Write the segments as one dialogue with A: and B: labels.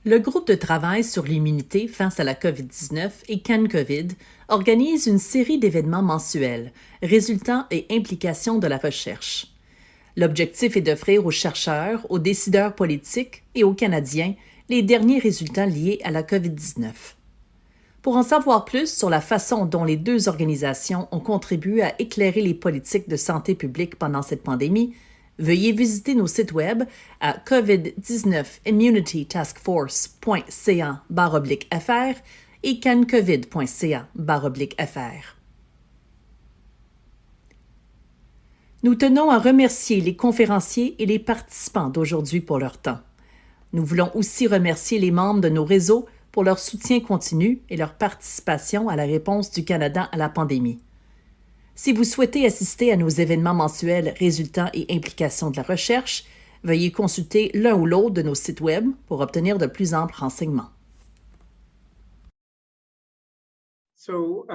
A: Le groupe de travail sur l'immunité face à la COVID-19 et CanCovid organise une série d'événements mensuels, résultats et implications de la recherche. L'objectif est d'offrir aux chercheurs, aux décideurs politiques et aux Canadiens les derniers résultats liés à la COVID-19. Pour en savoir plus sur la façon dont les deux organisations ont contribué à éclairer les politiques de santé publique pendant cette pandémie, veuillez visiter nos sites web à covid19immunitytaskforce.ca/fr et cancovid.ca/fr. Nous tenons à remercier les conférenciers et les participants d'aujourd'hui pour leur temps. Nous voulons aussi remercier les membres de nos réseaux pour leur soutien continu et leur participation à la réponse du Canada à la pandémie. Si vous souhaitez assister à nos événements mensuels résultats et implications de la recherche, veuillez consulter l'un ou l'autre de nos sites Web pour obtenir de plus amples renseignements.
B: Bonjour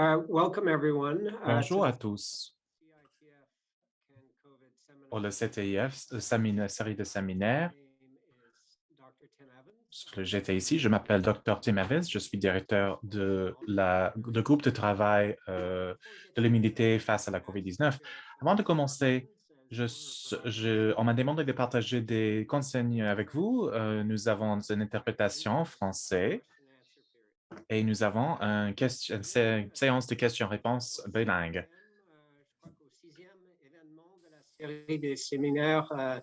B: à tous pour le CTIF, série de séminaires. J'étais ici, je m'appelle Dr. Tim Evans, je suis directeur de groupe de travail de l'immunité face à la COVID-19. Avant de commencer, on m'a demandé de partager des consignes avec vous. Nous avons une interprétation en français et nous avons une séance de questions-réponses bilingue.
C: Je crois qu'au sixième événement de la série des séminaires,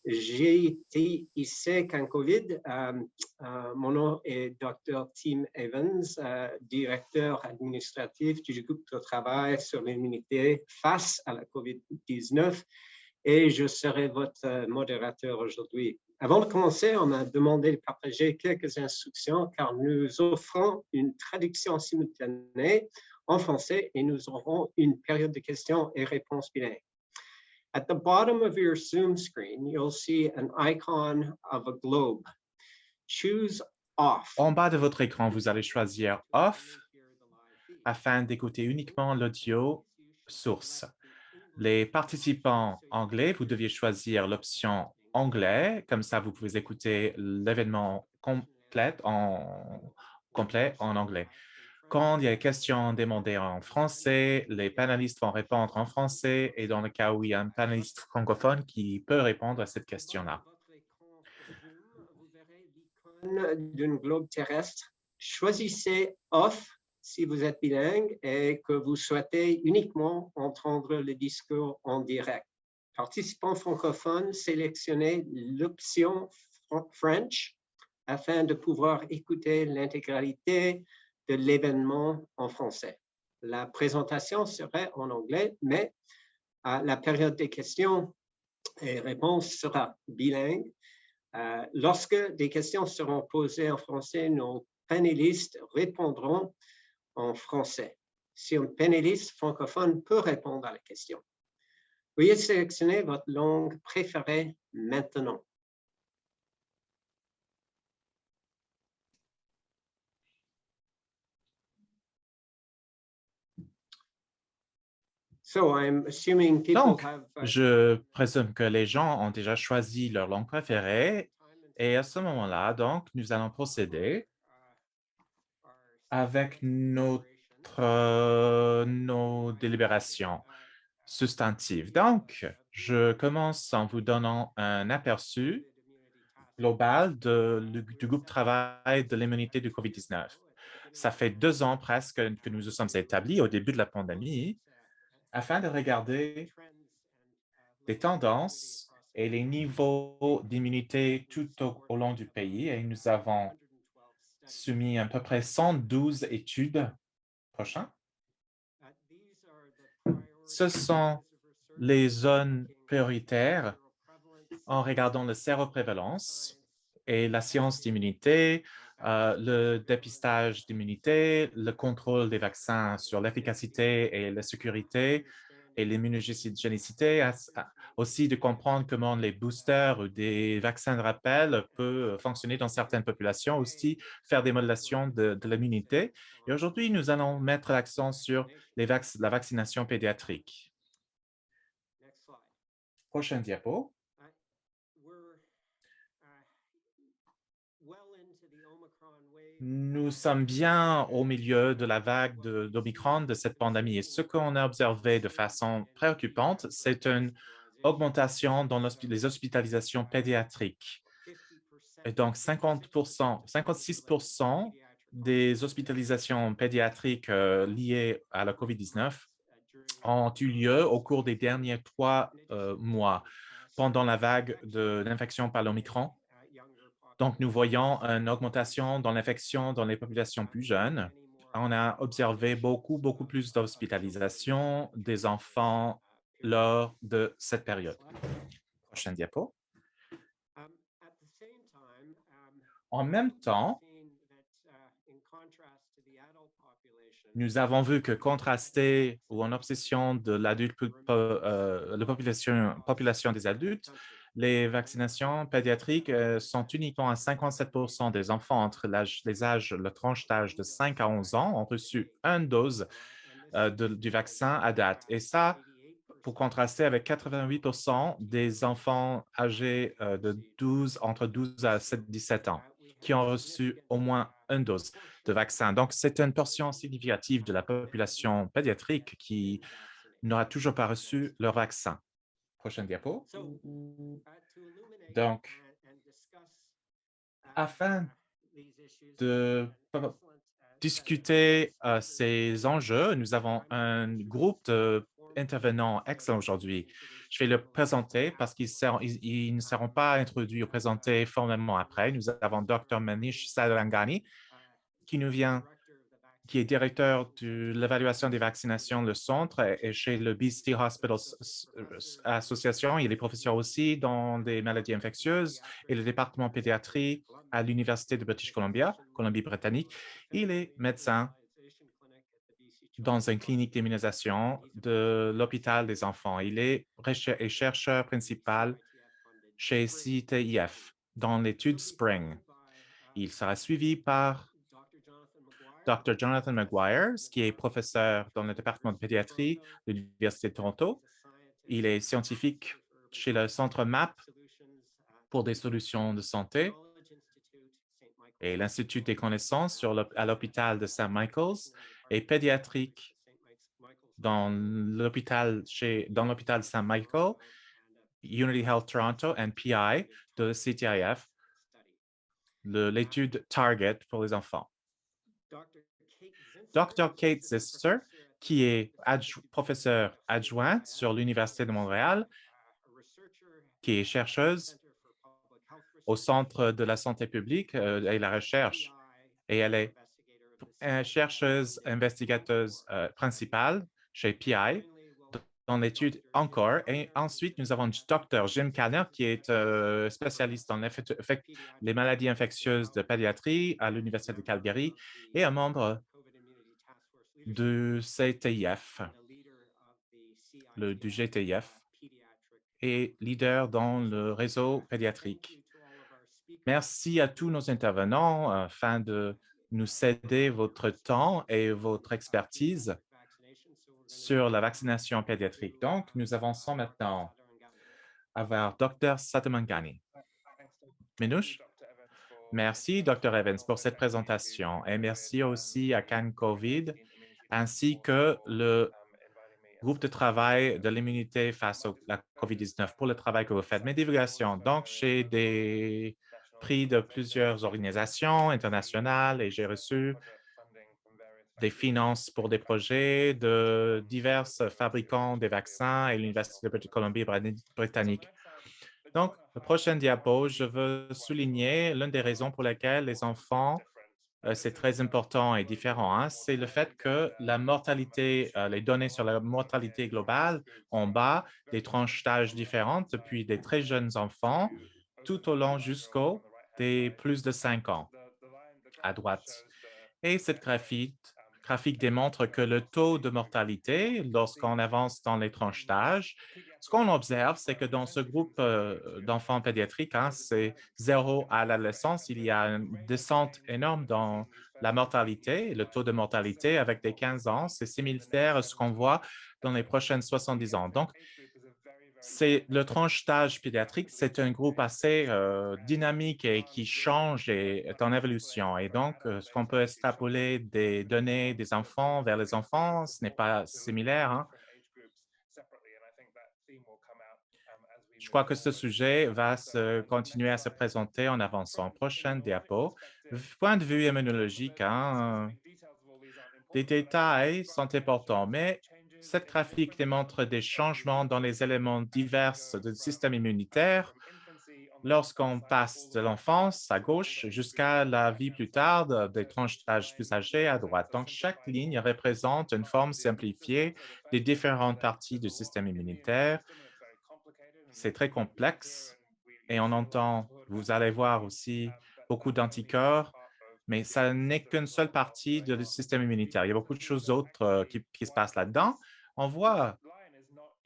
C: j'ai été ici quand COVID. Mon nom est Dr. Tim Evans, directeur administratif du groupe de travail sur l'immunité face à la COVID-19 et je serai votre modérateur aujourd'hui. Avant de commencer, on m'a demandé de partager quelques instructions car nous offrons une traduction simultanée en français et nous aurons une période de questions et réponses bilingues. At the bottom of your Zoom screen, you'll see an icon of a globe. Choose off.
B: En bas de votre écran, vous allez choisir Off afin d'écouter uniquement l'audio source. Les participants anglais, vous deviez choisir l'option anglais, comme ça vous pouvez écouter l'événement complet en anglais. Quand il y a des questions demandées en français, les panélistes vont répondre en français et dans le cas où il y a un panéliste francophone qui peut répondre à cette question-là.
C: Vous verrez l'icône d'un globe terrestre. Choisissez Off si vous êtes bilingue et que vous souhaitez uniquement entendre le discours en direct. Participants francophones, sélectionnez l'option French afin de pouvoir écouter l'intégralité de l'événement en français. La présentation serait en anglais, mais la période des questions et réponses sera bilingue. Lorsque des questions seront posées en français, nos panélistes répondront en français. Si un panéliste francophone peut répondre à la question, veuillez sélectionner votre langue préférée maintenant.
B: Donc, je présume que les gens ont déjà choisi leur langue préférée et à ce moment-là, donc, nous allons procéder avec nos délibérations substantives. Donc, je commence en vous donnant un aperçu global du groupe de travail de l'immunité du COVID-19. Ça fait 2 ans presque que nous nous sommes établis au début de la pandémie afin de regarder des tendances et les niveaux d'immunité tout au long du pays. Et nous avons soumis à peu près 112 études. Prochain. Ce sont les zones prioritaires en regardant la séroprévalence et la science d'immunité, le dépistage d'immunité, le contrôle des vaccins sur l'efficacité et la sécurité et l'immunogénicité, aussi de comprendre comment les boosters ou des vaccins de rappel peuvent fonctionner dans certaines populations, aussi faire des modélisations de l'immunité. Et aujourd'hui, nous allons mettre l'accent sur la vaccination pédiatrique. Prochaine diapo. Nous sommes bien au milieu de la vague d'Omicron de cette pandémie. Et ce qu'on a observé de façon préoccupante, c'est une augmentation dans les hospitalisations pédiatriques. Et donc, 50%, 56% des hospitalisations pédiatriques liées à la COVID-19 ont eu lieu au cours des derniers 3 mois pendant la vague de l'infection par l'Omicron. Donc, nous voyons une augmentation dans l'infection dans les populations plus jeunes. On a observé beaucoup plus d'hospitalisation des enfants lors de cette période. Prochaine diapo. En même temps, nous avons vu que contrasté ou en obsession de l'adulte, la population des adultes, les vaccinations pédiatriques sont uniquement à 57% des enfants entre le tranche d'âge de 5 à 11 ans ont reçu une dose du vaccin à date. Et ça, pour contraster avec 88% des enfants âgés entre 12 à 17 ans qui ont reçu au moins une dose de vaccin. Donc, c'est une portion significative de la population pédiatrique qui n'aura toujours pas reçu leur vaccin. Prochaine diapo. Donc, afin de discuter ces enjeux, nous avons un groupe d'intervenants excellents aujourd'hui. Je vais le présenter parce qu'ils ne seront pas introduits ou présentés formellement après. Nous avons Dr. Manish Sadalangani qui est directeur de l'évaluation des vaccinations, le centre, et chez le BC Hospital Association. Il est professeur aussi dans des maladies infectieuses et le département pédiatrie à l'Université de British Columbia, Colombie-Britannique. Il est médecin dans une clinique d'immunisation de l'hôpital des enfants. Il est chercheur principal chez CTIF dans l'étude SPRING. Il sera suivi par Dr. Jonathan Maguire, qui est professeur dans le département de pédiatrie de l'Université de Toronto. Il est scientifique chez le Centre MAP pour des solutions de santé et l'Institut des connaissances à l'hôpital de St. Michael's et pédiatrique dans l'hôpital St. Michael, Unity Health Toronto et PI de CTIF, l'étude Target pour les enfants. Dr. Kate Zister, qui est professeure adjointe sur l'Université de Montréal, qui est chercheuse au Centre de la santé publique et la recherche. Et elle est chercheuse investigatrice principale chez PI dans l'étude encore. Et ensuite, nous avons Dr. Jim Kanner, qui est spécialiste dans les maladies infectieuses de pédiatrie à l'Université de Calgary et un membre du CTIF, du GTIF, et leader dans le réseau pédiatrique. Merci à tous nos intervenants afin de nous céder votre temps et votre expertise sur la vaccination pédiatrique. Donc, nous avançons maintenant vers Dr. Satamangani. Minouche? Merci, Dr. Evans, pour cette présentation et merci aussi à CanCovid ainsi que le groupe de travail de l'immunité face à la COVID-19 pour le travail que vous faites. Mes divulgations, donc, j'ai des prix de plusieurs organisations internationales et j'ai reçu des finances pour des projets de divers fabricants des vaccins et l'Université de Colombie-Britannique. Donc, la prochaine diapo, je veux souligner l'une des raisons pour lesquelles les enfants, c'est très important et différent, hein, c'est le fait que la mortalité, les données sur la mortalité globale en bas, des tranches d'âge différentes depuis des très jeunes enfants tout au long jusqu'au des plus de 5 ans à droite. Et cette graphique démontre que le taux de mortalité, lorsqu'on avance dans les tranches d'âge, ce qu'on observe, c'est que dans ce groupe d'enfants pédiatriques, hein, c'est 0 à l'adolescence, il y a une descente énorme dans la mortalité, le taux de mortalité avec des 15 ans, c'est similaire à ce qu'on voit dans les prochaines 70 ans. Donc, C'est le tranche d'âge pédiatrique, c'est un groupe assez dynamique et qui change et est en évolution. Et donc, ce qu'on peut extrapoler des données des enfants vers les enfants, ce n'est pas similaire, hein. Je crois que ce sujet va continuer à se présenter en avançant. Prochaine diapo. Point de vue immunologique, hein, les détails sont importants, mais cette graphique démontre des changements dans les éléments divers du système immunitaire lorsqu'on passe de l'enfance à gauche jusqu'à la vie plus tard des tranches d'âge plus âgées à droite. Donc, chaque ligne représente une forme simplifiée des différentes parties du système immunitaire. C'est très complexe et on entend, vous allez voir aussi beaucoup d'anticorps, mais ça n'est qu'une seule partie du système immunitaire. Il y a beaucoup de choses autres qui se passent là-dedans. On voit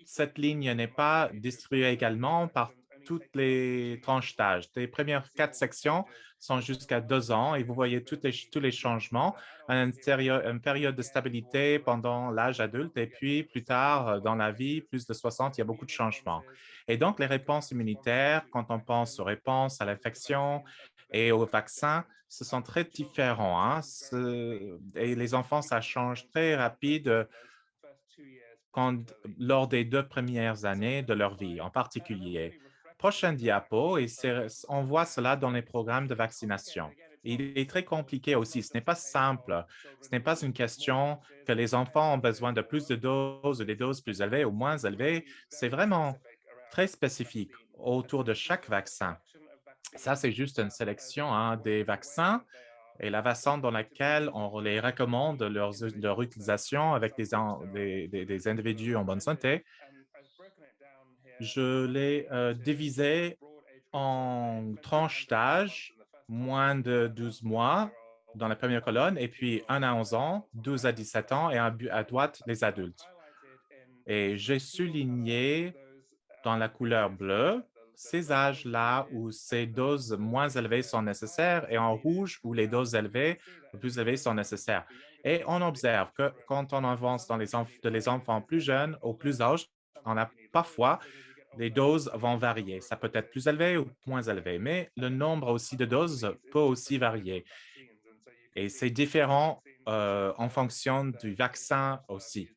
B: cette ligne n'est pas distribuée également par toutes les tranches d'âge. Les premières 4 sections sont jusqu'à 2 ans et vous voyez tous les changements, une période de stabilité pendant l'âge adulte et puis plus tard dans la vie, plus de 60, il y a beaucoup de changements. Et donc, les réponses immunitaires, quand on pense aux réponses à l'infection et aux vaccins, ce sont très différents, hein. Et les enfants, ça change très rapide lors des 2 premières années de leur vie en particulier. Prochaine diapo, et on voit cela dans les programmes de vaccination. Il est très compliqué aussi. Ce n'est pas simple. Ce n'est pas une question que les enfants ont besoin de plus de doses ou des doses plus élevées ou moins élevées. C'est vraiment très spécifique autour de chaque vaccin. Ça, c'est juste une sélection, hein, des vaccins et la façon dans laquelle on les recommande leur utilisation avec des individus en bonne santé. Je l'ai divisé en tranches d'âge, moins de 12 mois dans la première colonne, et puis 1 à 11 ans, 12 à 17 ans, et à droite, les adultes. Et j'ai souligné dans la couleur bleue ces âges-là où ces doses moins élevées sont nécessaires et en rouge où les doses élevées, plus élevées sont nécessaires. Et on observe que quand on avance dans les enfants plus jeunes au plus âge, on a parfois les doses vont varier. Ça peut être plus élevé ou moins élevé, mais le nombre aussi de doses peut aussi varier. Et c'est différent en fonction du vaccin aussi.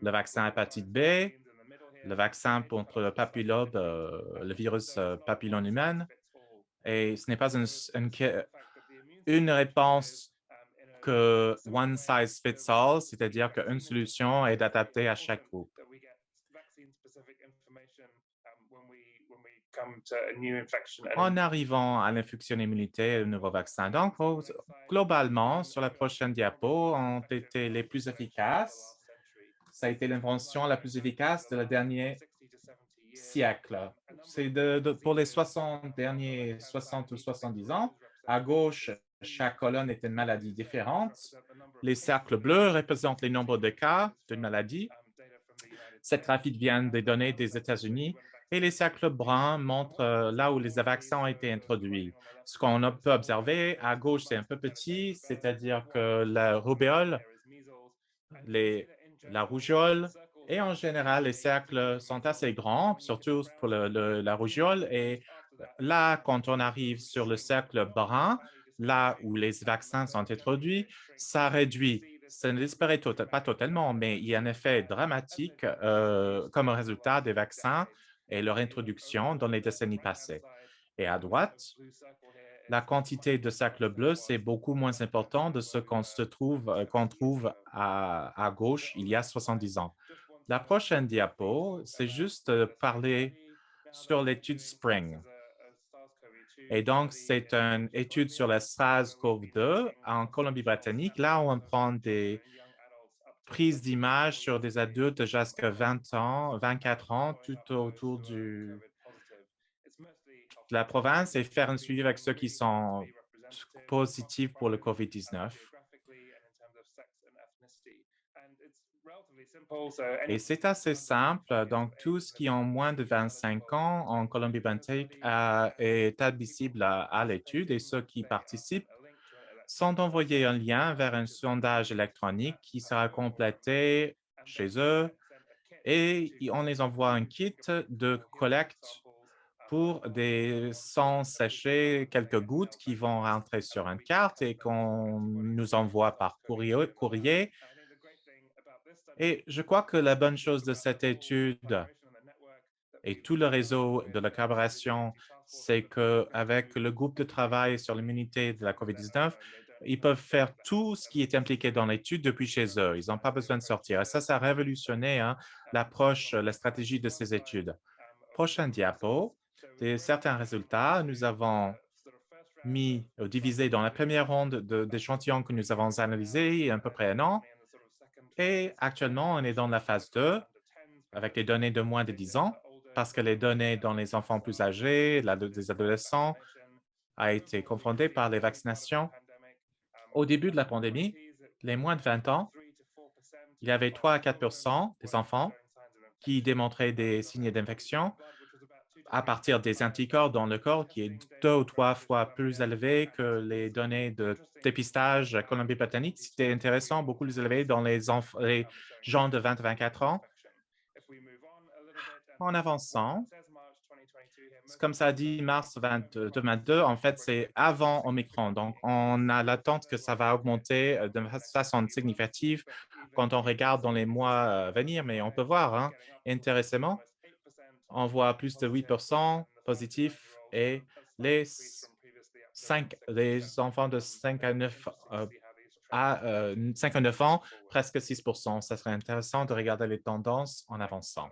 B: Le vaccin hépatite B, le vaccin contre le papillome, le virus papillome humain. Et ce n'est pas une réponse que one size fits all, c'est-à-dire qu'une solution est adaptée à chaque groupe. En arrivant à l'infection immunité et au nouveau vaccin. Donc, globalement, sur la prochaine diapo, ont été les plus efficaces. Ça a été l'invention la plus efficace de la dernière siècle. C'est pour les 60 derniers 60 ou 70 ans. À gauche, chaque colonne est une maladie différente. Les cercles bleus représentent les nombres de cas d'une maladie. Cette graphique vient des données des États-Unis et les cercles bruns montrent là où les vaccins ont été introduits. Ce qu'on peut observer à gauche, c'est un peu petit, c'est-à-dire que la rubéole, la rougeole, et en général, les cercles sont assez grands, surtout pour la rougeole. Et là, quand on arrive sur le cercle brun, là où les vaccins sont introduits, ça réduit. Ça ne disparaît pas totalement, mais il y a un effet dramatique comme résultat des vaccins et leur introduction dans les décennies passées. Et à droite, la quantité de cercles bleus, c'est beaucoup moins important de ce qu'on trouve à gauche il y a 70 ans. La prochaine diapo, c'est juste parler sur l'étude SPRING. Et donc, c'est une étude sur la SARS-CoV-2 en Colombie-Britannique. Là, on prend des prises d'images sur des adultes jusqu'à 20 ans, 24 ans, tout autour de la province et faire un suivi avec ceux qui sont positifs pour le COVID-19. Et c'est assez simple. Donc, tous qui ont moins de 25 ans en Colombie-Britannique est admissible à l'étude et ceux qui participent sont envoyés un lien vers un sondage électronique qui sera complété chez eux et on les envoie un kit de collecte pour des sangs sachets, quelques gouttes qui vont rentrer sur une carte et qu'on nous envoie par courrier. Et je crois que la bonne chose de cette étude et tout le réseau de la collaboration, c'est qu'avec le groupe de travail sur l'immunité de la COVID-19, ils peuvent faire tout ce qui est impliqué dans l'étude depuis chez eux. Ils n'ont pas besoin de sortir. Et ça a révolutionné l'approche, la stratégie de ces études. Prochain diapo, certains résultats. Nous avons divisé dans la première ronde d'échantillons que nous avons analysés il y a à peu près un an. Et actuellement, on est dans la phase 2 avec les données de moins de 10 ans parce que les données dans les enfants plus âgés, des adolescents, a été confrontée par les vaccinations. Au début de la pandémie, les moins de 20 ans, il y avait 3 à 4 des enfants qui démontraient des signes d'infection à partir des anticorps dans le corps qui est 2 ou 3 fois plus élevé que les données de dépistage Colombie-Britannique. C'était intéressant, beaucoup plus élevé dans les gens de 20 à 24 ans. En avançant, comme ça a dit mars 2022, en fait, c'est avant Omicron. Donc, on a l'attente que ça va augmenter de façon significative quand on regarde dans les mois à venir, mais on peut voir, intéressamment, on voit plus de 8% positifs et les, les enfants de 5 à 9 5 à 9 ans, presque 6%. Ça serait intéressant de regarder les tendances en avançant.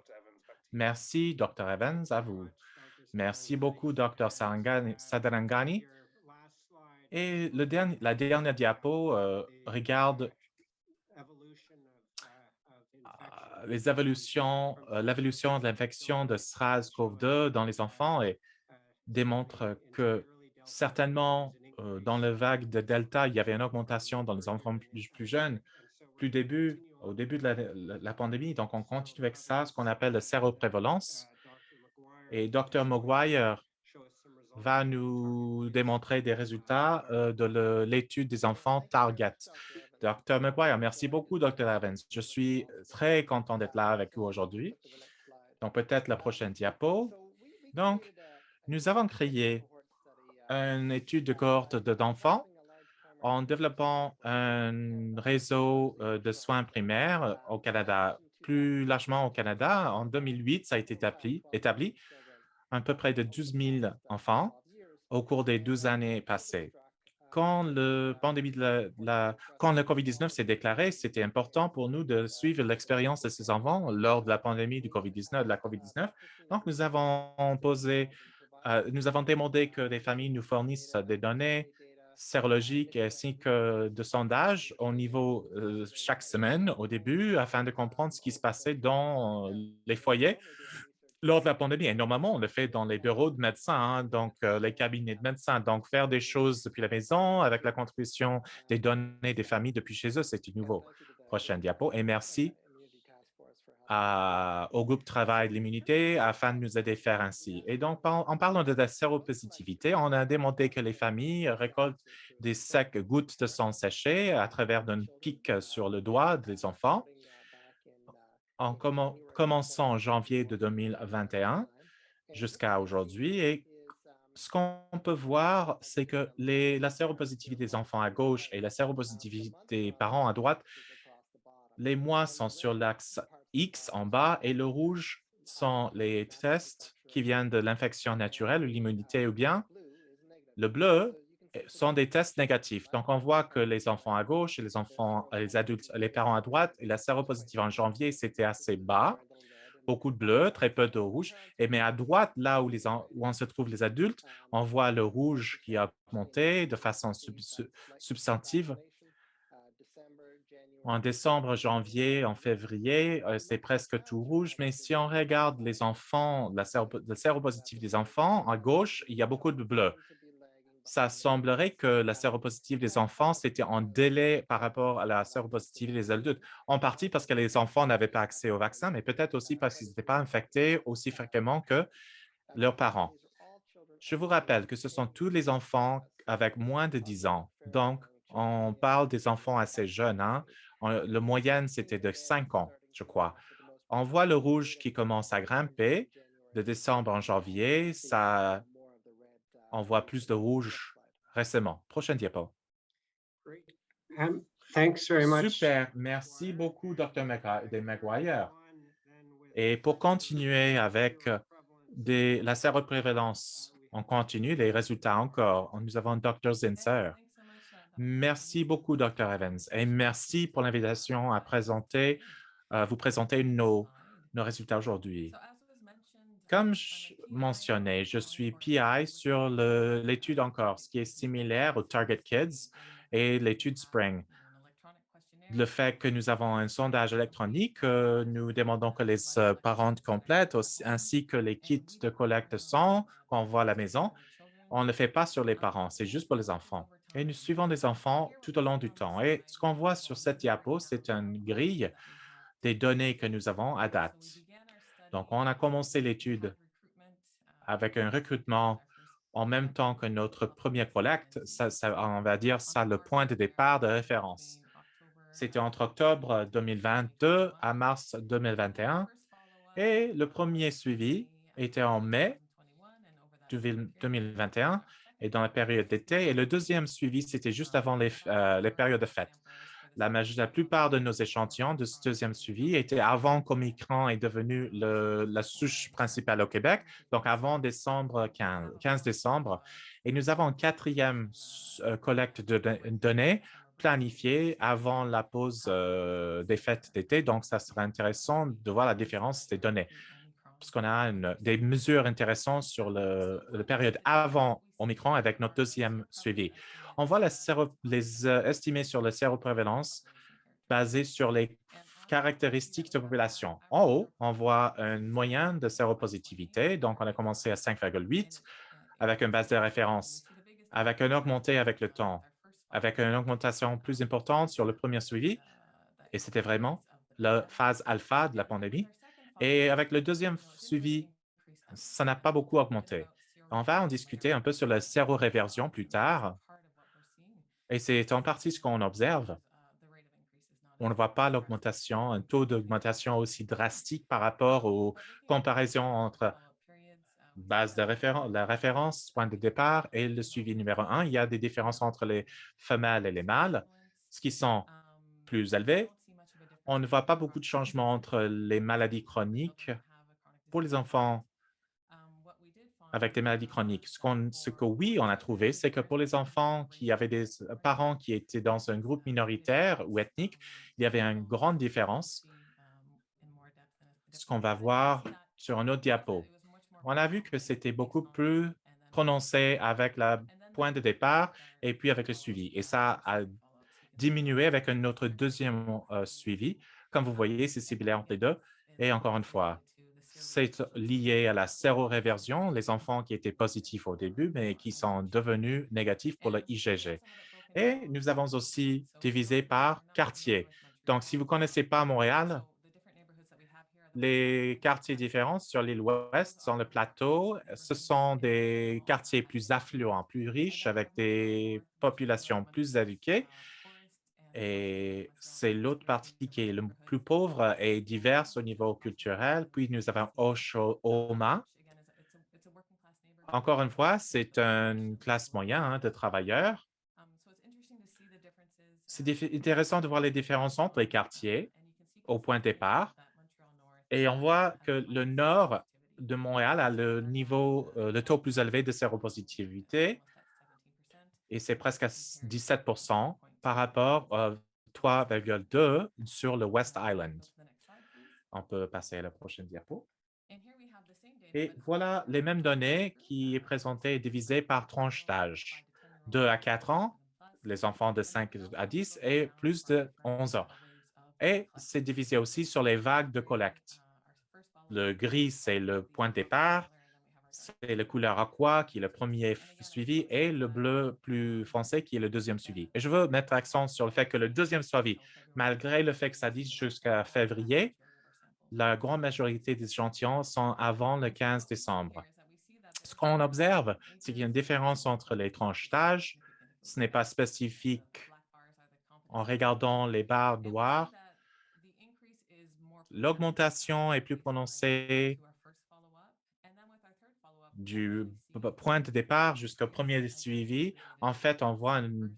B: Merci, Dr. Evans, à vous. Merci beaucoup, Dr. Sadarangani. Et la dernière diapo regarde l'évolution de l'infection de SARS-CoV-2 dans les enfants et démontre que certainement, dans la vague de Delta, il y avait une augmentation dans les enfants plus jeunes, au début de la pandémie. Donc, on continue avec ça, ce qu'on appelle la séroprévalence. Et Dr. Maguire va nous démontrer des résultats de l'étude des enfants Target. Dr. Maguire, merci beaucoup, Dr. Evans. Je suis très content d'être là avec vous aujourd'hui. Donc, peut-être la prochaine diapo. Donc, nous avons créé une étude de cohorte d'enfants en développant un réseau de soins primaires au Canada, plus largement au Canada. En 2008, ça a été établi à peu près de 12 000 enfants au cours des 12 années passées. Quand le COVID-19 s'est déclaré, c'était important pour nous de suivre l'expérience de ces enfants lors de la pandémie du COVID-19, de la COVID-19. Donc, nous avons demandé que les familles nous fournissent des données sérologiques ainsi que de sondages au niveau chaque semaine au début afin de comprendre ce qui se passait dans les foyers lors de la pandémie. Et normalement, on le fait dans les bureaux de médecins, donc les cabinets de médecins. Donc, faire des choses depuis la maison avec la contribution des données des familles depuis chez eux, c'est nouveau. Prochaine diapo. Et merci au groupe Travail de l'immunité afin de nous aider à faire ainsi. Et donc, en parlant de la séropositivité, on a démontré que les familles récoltent des gouttes de sang séchées à travers d'un pic sur le doigt des enfants en commençant en janvier de 2021 jusqu'à aujourd'hui. Et ce qu'on peut voir, c'est que la séropositivité des enfants à gauche et la séropositivité des parents à droite, les mois sont sur l'axe X en bas et le rouge sont les tests qui viennent de l'infection naturelle ou l'immunité ou bien le bleu sont des tests négatifs. Donc, on voit que les enfants à gauche et les adultes, les parents à droite et la séropositive en janvier, c'était assez bas. Beaucoup de bleu, très peu de rouge. Mais à droite, là où on se trouve les adultes, on voit le rouge qui a monté de façon substantive. En décembre, janvier, en février, c'est presque tout rouge. Mais si on regarde les enfants, la séropositive des enfants, à gauche, il y a beaucoup de bleu. Ça semblerait que la séropositive des enfants, c'était en délai par rapport à la séropositive des adultes, en partie parce que les enfants n'avaient pas accès au vaccin, mais peut-être aussi parce qu'ils n'étaient pas infectés aussi fréquemment que leurs parents. Je vous rappelle que ce sont tous les enfants avec moins de 10 ans. Donc, on parle des enfants assez jeunes. Le moyenne, c'était de 5 ans, je crois. On voit le rouge qui commence à grimper de décembre en janvier. On voit plus de rouge récemment. Prochaine diapo.
C: Great. Thanks very much.
B: Super, merci beaucoup, Dr. Maguire. Et pour continuer avec la séroprévalence, on continue les résultats encore. Nous avons Dr. Zinser. Merci beaucoup, Dr. Evans, et merci pour l'invitation à vous présenter nos résultats aujourd'hui. Comme je mentionnais, je suis PI sur l'étude encore, ce qui est similaire au Target Kids et l'étude Spring. Le fait que nous avons un sondage électronique, nous demandons que les parents complètent ainsi que les kits de collecte sang qu'on voit à la maison. On ne le fait pas sur les parents, c'est juste pour les enfants. Et nous suivons les enfants tout au long du temps. Et ce qu'on voit sur cette diapo, c'est une grille des données que nous avons à date. Donc, on a commencé l'étude avec un recrutement en même temps que notre première collecte. On va dire ça le point de départ de référence. C'était entre octobre 2022 à mars 2021 et le premier suivi était en mai 2021 et dans la période d'été. Et le deuxième suivi, c'était juste avant les périodes de fête. La plupart de nos échantillons de ce deuxième suivi étaient avant qu'Omicron est devenu la souche principale au Québec, donc avant 15 décembre. Et nous avons une quatrième collecte de données planifiée avant la pause des fêtes d'été. Donc, ça serait intéressant de voir la différence des données parce qu'on a des mesures intéressantes sur la période avant Omicron avec notre deuxième suivi. On voit les estimés sur la séroprévalence basés sur les caractéristiques de population. En haut, on voit une moyenne de séropositivité. Donc, on a commencé à 5,8 avec une base de référence, avec une augmentée avec le temps, avec une augmentation plus importante sur le premier suivi. Et c'était vraiment la phase alpha de la pandémie. Et avec le deuxième suivi, ça n'a pas beaucoup augmenté. On va en discuter un peu sur la séroréversion plus tard. Et c'est en partie ce qu'on observe. On ne voit pas l'augmentation, un taux d'augmentation aussi drastique par rapport aux comparaisons entre la référence, point de départ et le suivi numéro 1. Il y a des différences entre les femelles et les mâles, ce qui sont plus élevés. On ne voit pas beaucoup de changements entre les maladies chroniques pour les enfants avec des maladies chroniques. Ce que oui, on a trouvé, c'est que pour les enfants qui avaient des parents qui étaient dans un groupe minoritaire ou ethnique, il y avait une grande différence, ce qu'on va voir sur un autre diapo. On a vu que c'était beaucoup plus prononcé avec le point de départ et puis avec le suivi. Et ça a diminué avec un autre deuxième suivi. Comme vous voyez, c'est similaire entre les deux. Et encore une fois, c'est lié à la séroréversion, les enfants qui étaient positifs au début, mais qui sont devenus négatifs pour le IgG. Et nous avons aussi divisé par quartier. Donc, si vous ne connaissez pas Montréal, les quartiers différents sur l'île ouest, sur le plateau, ce sont des quartiers plus affluents, plus riches, avec des populations plus éduquées. Et c'est l'autre partie qui est le plus pauvre et diverse au niveau culturel. Puis nous avons Oshaoma. Encore une fois, c'est une classe moyenne de travailleurs. C'est intéressant de voir les différences entre les quartiers au point de départ. Et on voit que le nord de Montréal a le taux plus élevé de séropositivité et c'est presque à 17 par rapport à 3,2 sur le West Island. On peut passer à la prochaine diapo. Et voilà les mêmes données qui est présentées et divisées par tranche d'âge. 2 à 4 ans, les enfants de 5 à 10 et plus de 11 ans. Et c'est divisé aussi sur les vagues de collecte. Le gris, c'est le point de départ. C'est la couleur aqua qui est le premier suivi et le bleu plus foncé qui est le deuxième suivi. Et je veux mettre l'accent sur le fait que le deuxième suivi, malgré le fait que ça dit jusqu'à février, la grande majorité des échantillons sont avant le 15 décembre. Ce qu'on observe, c'est qu'il y a une différence entre les tranches d'âge. Ce n'est pas spécifique en regardant les barres noires. L'augmentation est plus prononcée du point de départ jusqu'au premier suivi. En fait, on voit une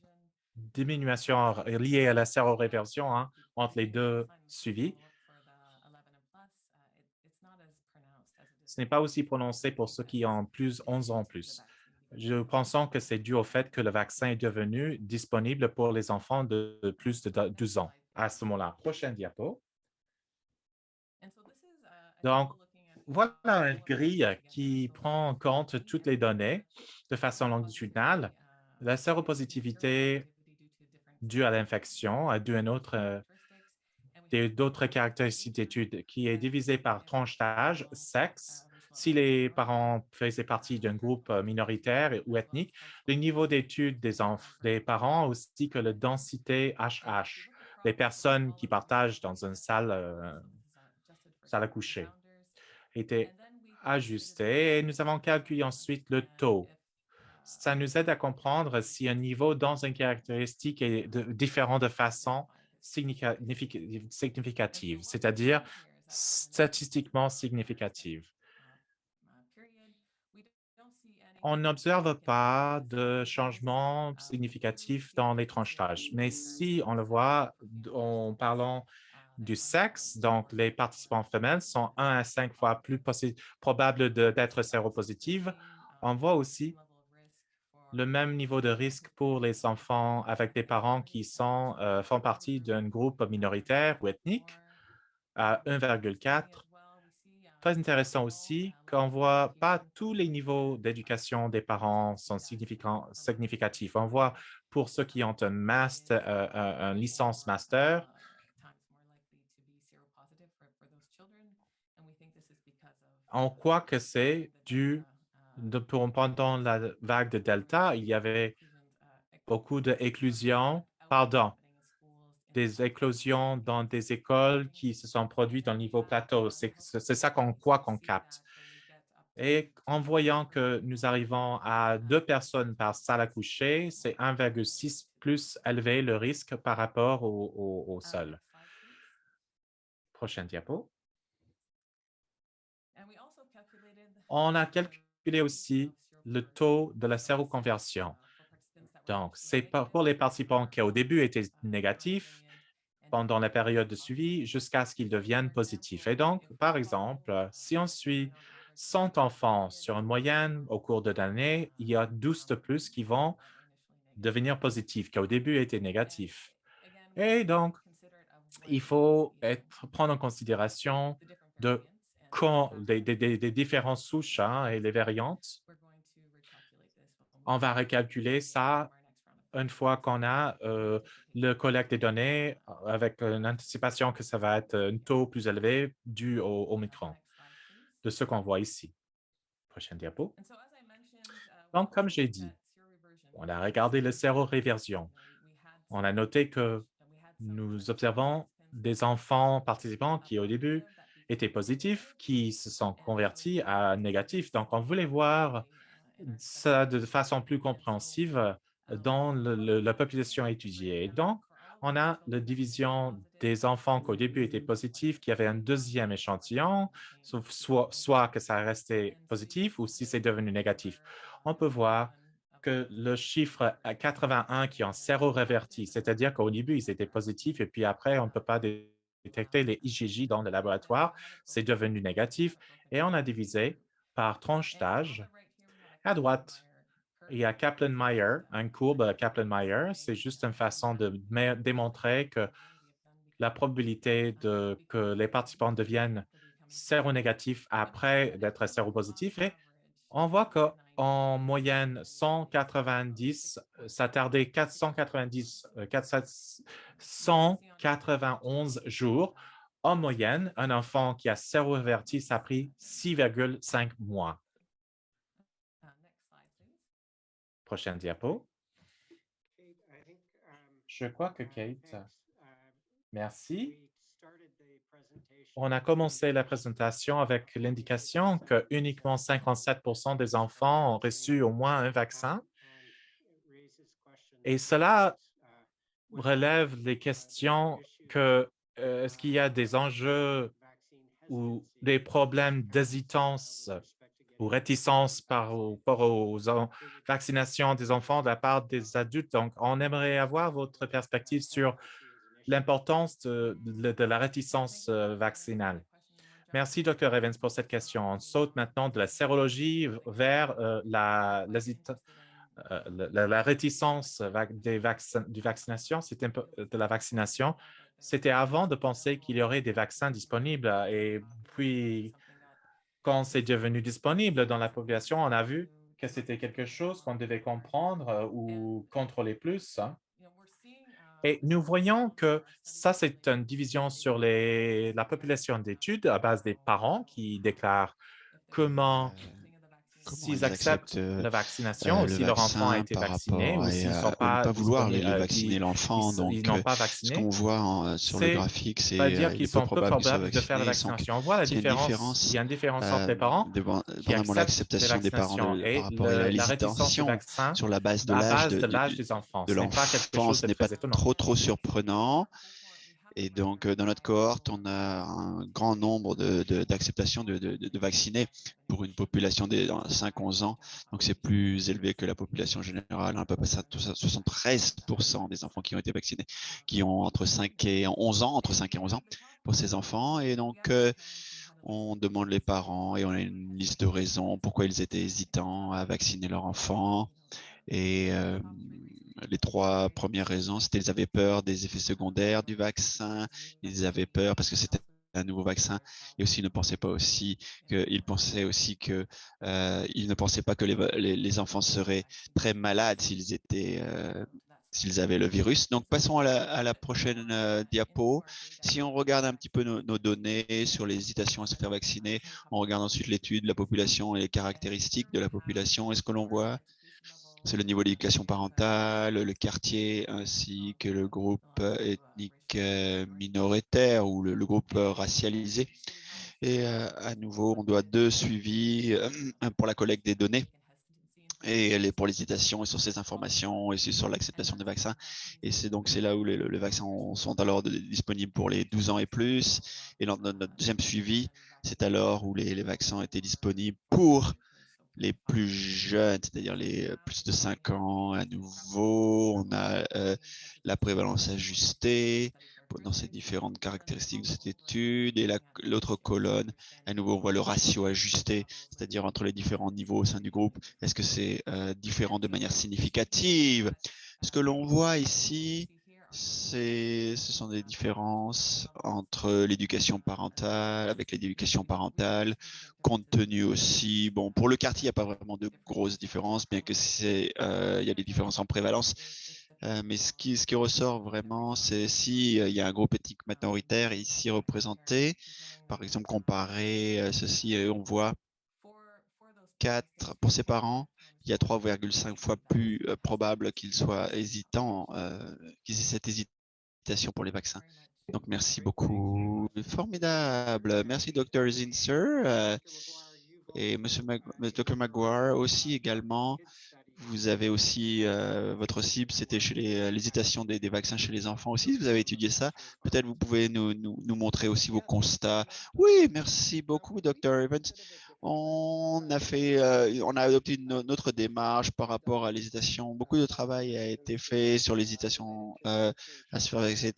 B: diminution liée à la séroréversion entre les deux suivis. Ce n'est pas aussi prononcé pour ceux qui ont plus 11 ans plus. Je pense que c'est dû au fait que le vaccin est devenu disponible pour les enfants de plus de 12 ans à ce moment-là. Prochaine diapo. Donc, voilà une grille qui prend en compte toutes les données de façon longitudinale. La séropositivité due à l'infection, due à d'autres caractéristiques d'études qui est divisée par tranche d'âge, sexe, si les parents faisaient partie d'un groupe minoritaire ou ethnique, le niveau d'études des parents ainsi que la densité HH, les personnes qui partagent dans une salle à coucher, étaient ajustées et nous avons calculé ensuite le taux. Ça nous aide à comprendre si un niveau dans une caractéristique est différent de façon significative, c'est-à-dire statistiquement significative. On n'observe pas de changement significatif dans les tranches d'âge, mais si on le voit en parlant du sexe, donc les participants femelles sont 1 à 5 fois plus probables d'être séropositives, on voit aussi le même niveau de risque pour les enfants avec des parents qui font partie d'un groupe minoritaire ou ethnique à 1,4. Très intéressant aussi qu'on ne voit pas tous les niveaux d'éducation des parents sont significatifs. On voit pour ceux qui ont un licence master, on croit que c'est dû pendant la vague de Delta, il y avait beaucoup d'éclosions, des éclosions dans des écoles qui se sont produites dans le niveau plateau. C'est ça qu'on croit qu'on capte. Et en voyant que nous arrivons à 2 personnes par salle à coucher, c'est 1,6 plus élevé le risque par rapport au sol. Prochaine diapo. On a calculé aussi le taux de la séroconversion. Donc, c'est pour les participants qui au début étaient négatifs pendant la période de suivi jusqu'à ce qu'ils deviennent positifs. Et donc, par exemple, si on suit 100 enfants sur une moyenne au cours de l'année, il y a 12 de plus qui vont devenir positifs, qui au début étaient négatifs. Et donc, il faut prendre en considération des différentes souches et les variantes. On va recalculer ça une fois qu'on a le collecte des données avec une anticipation que ça va être un taux plus élevé dû au Omicron, de ce qu'on voit ici. Prochaine diapo. Donc, comme j'ai dit, on a regardé le séroréversion. On a noté que nous observons des enfants participants qui, au début, étaient positifs, qui se sont convertis à négatifs. Donc, on voulait voir ça de façon plus compréhensive dans la population étudiée. Donc, on a la division des enfants qui au début étaient positifs, qui avaient un deuxième échantillon, soit que ça restait positif ou si c'est devenu négatif. On peut voir que le chiffre à 81 qui est en séroréverti, c'est-à-dire qu'au début, ils étaient positifs et puis après, on ne peut pas détecter les IgG dans le laboratoire, c'est devenu négatif et on a divisé par tranche d'âge. À droite, il y a Kaplan-Meier, une courbe Kaplan-Meier. C'est juste une façon de démontrer que la probabilité que les participants deviennent séronégatifs après d'être séropositifs. Et on voit qu'en moyenne, 190, ça tardait 191 jours. En moyenne, un enfant qui a séroverti, ça a pris 6,5 mois. Prochaine diapo. Je crois que Kate, merci. On a commencé la présentation avec l'indication que uniquement 57% des enfants ont reçu au moins un vaccin. Et cela relève des questions que est-ce qu'il y a des enjeux ou des problèmes d'hésitance ou réticence par rapport aux vaccinations des enfants de la part des adultes. Donc, on aimerait avoir votre perspective sur l'importance de la réticence vaccinale. Merci, Dr. Evans, pour cette question. On saute maintenant de la sérologie vers la réticence du vaccination, de la vaccination. C'était avant de penser qu'il y aurait des vaccins disponibles. Et puis, quand c'est devenu disponible dans la population, on a vu que c'était quelque chose qu'on devait comprendre ou contrôler plus, hein. Et nous voyons que ça, c'est une division sur la population d'études à base des parents qui déclarent comment
D: comment
B: s'ils
D: ils acceptent
B: acceptent la vaccination ou
D: le
B: si leur enfant a
D: vaccin
B: été
D: par
B: vacciné
D: rapport
B: ou s'ils ne sont
D: à ne
B: pas
D: pas vouloir
B: disponibles,
D: vacciner l'enfant.
B: ils
D: Donc,
B: n'ont pas
D: ce
B: vacciné,
D: qu'on voit sur le
B: c'est
D: graphique,
B: va
D: c'est
B: dire
D: il
B: qu'ils
D: est peu
B: sont peu
D: probable qu'ils soient
B: probables de faire la
D: vaccinés.
B: vaccination. On voit la
D: Il y a une
B: différence. Il
D: différence
B: y a une différence entre les parents qui
D: pendamment
B: acceptent les
D: l'acceptation des parents
B: vaccinations
D: par
B: et
D: rapport à
B: la réticence du
D: l'hésitation
B: vaccin
D: sur la base de
B: à
D: l'âge
B: base de l'âge des enfants.
D: de
B: Ce n'est pas quelque
D: l'enfant.
B: chose
D: Ce
B: de
D: n'est pas
B: très étonnant.
D: trop surprenant. Et donc, dans notre cohorte, on a un grand nombre d'acceptations de vaccinés pour une population des 5-11 ans. Donc, c'est plus élevé que la population générale. À peu près 73% des enfants qui ont été vaccinés, qui ont entre 5 et 11 ans, entre 5 et 11 ans pour ces enfants. Et donc, on demande les parents et on a une liste de raisons pourquoi ils étaient hésitants à vacciner leur enfant. Et les 3 premières raisons, c'était qu'ils avaient peur des effets secondaires du vaccin, ils avaient peur parce que c'était un nouveau vaccin, et aussi ils ne pensaient pas aussi qu'ils pensaient aussi que ils ne pensaient pas que les enfants seraient très malades s'ils avaient le virus. Donc passons à la prochaine diapo. Si on regarde un petit peu nos données sur l'hésitation à se faire vacciner, on regarde ensuite l'étude de la population et les caractéristiques de la population. Est-ce que l'on voit c'est le niveau d'éducation parentale, le quartier ainsi que le groupe ethnique minoritaire ou le groupe racialisé. Et à nouveau, on doit 2 suivis, un pour la collecte des données et pour l'hésitation et sur ces informations et sur l'acceptation des vaccins. Et c'est là où les vaccins sont alors disponibles pour les 12 ans et plus. Et notre deuxième suivi, c'est alors où les vaccins étaient disponibles pour les plus jeunes, c'est-à-dire les plus de 5 ans. À nouveau, on a la prévalence ajustée dans ces différentes caractéristiques de cette étude. Et l'autre colonne, à nouveau, on voit le ratio ajusté, c'est-à-dire entre les différents niveaux au sein du groupe. Est-ce que c'est différent de manière significative? Ce que l'on voit ici, ce sont des différences entre l'éducation parentale, avec l'éducation parentale, compte tenu aussi, bon, pour le quartier, il n'y a pas vraiment de grosses différences, bien que il y a des différences en prévalence. Mais ce qui ressort vraiment, c'est si il y a un groupe ethnique minoritaire ici représenté, par exemple, comparé ceci, on voit 4 pour ses parents, il y a 3,5 fois plus probable qu'ils soient hésitants, qu'ils aient cette hésitation pour les vaccins. Donc, merci beaucoup. Formidable. Merci, Dr. Zinser. Et Dr. Maguire aussi également. Vous avez aussi votre cible, c'était chez l'hésitation des vaccins chez les enfants aussi. Vous avez étudié ça. Peut-être vous pouvez nous montrer aussi vos constats. Oui, merci beaucoup, Dr. Evans. On a adopté une autre démarche par rapport à l'hésitation. Beaucoup de travail a été fait sur l'hésitation à se faire vacciner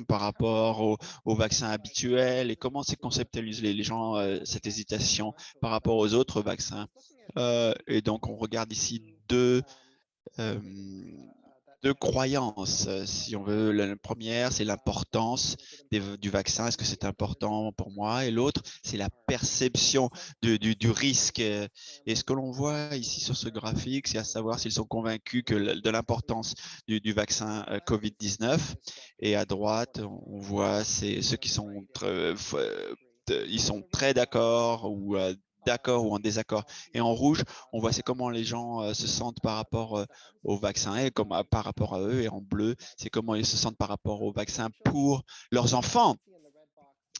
D: par rapport aux vaccins habituels et comment c'est conceptualisé les gens cette hésitation par rapport aux autres vaccins. Et donc on regarde ici deux croyances, si on veut. La première, c'est l'importance du vaccin. Est-ce que c'est important pour moi? Et l'autre, c'est la perception du risque. Et ce que l'on voit ici sur ce graphique, c'est à savoir s'ils sont convaincus de l'importance du vaccin COVID-19. Et à droite, on voit ceux qui sont ils sont très d'accord ou en désaccord. Et en rouge, on voit c'est comment les gens se sentent par rapport au vaccin et par rapport à eux. Et en bleu, c'est comment ils se sentent par rapport au vaccin pour leurs enfants.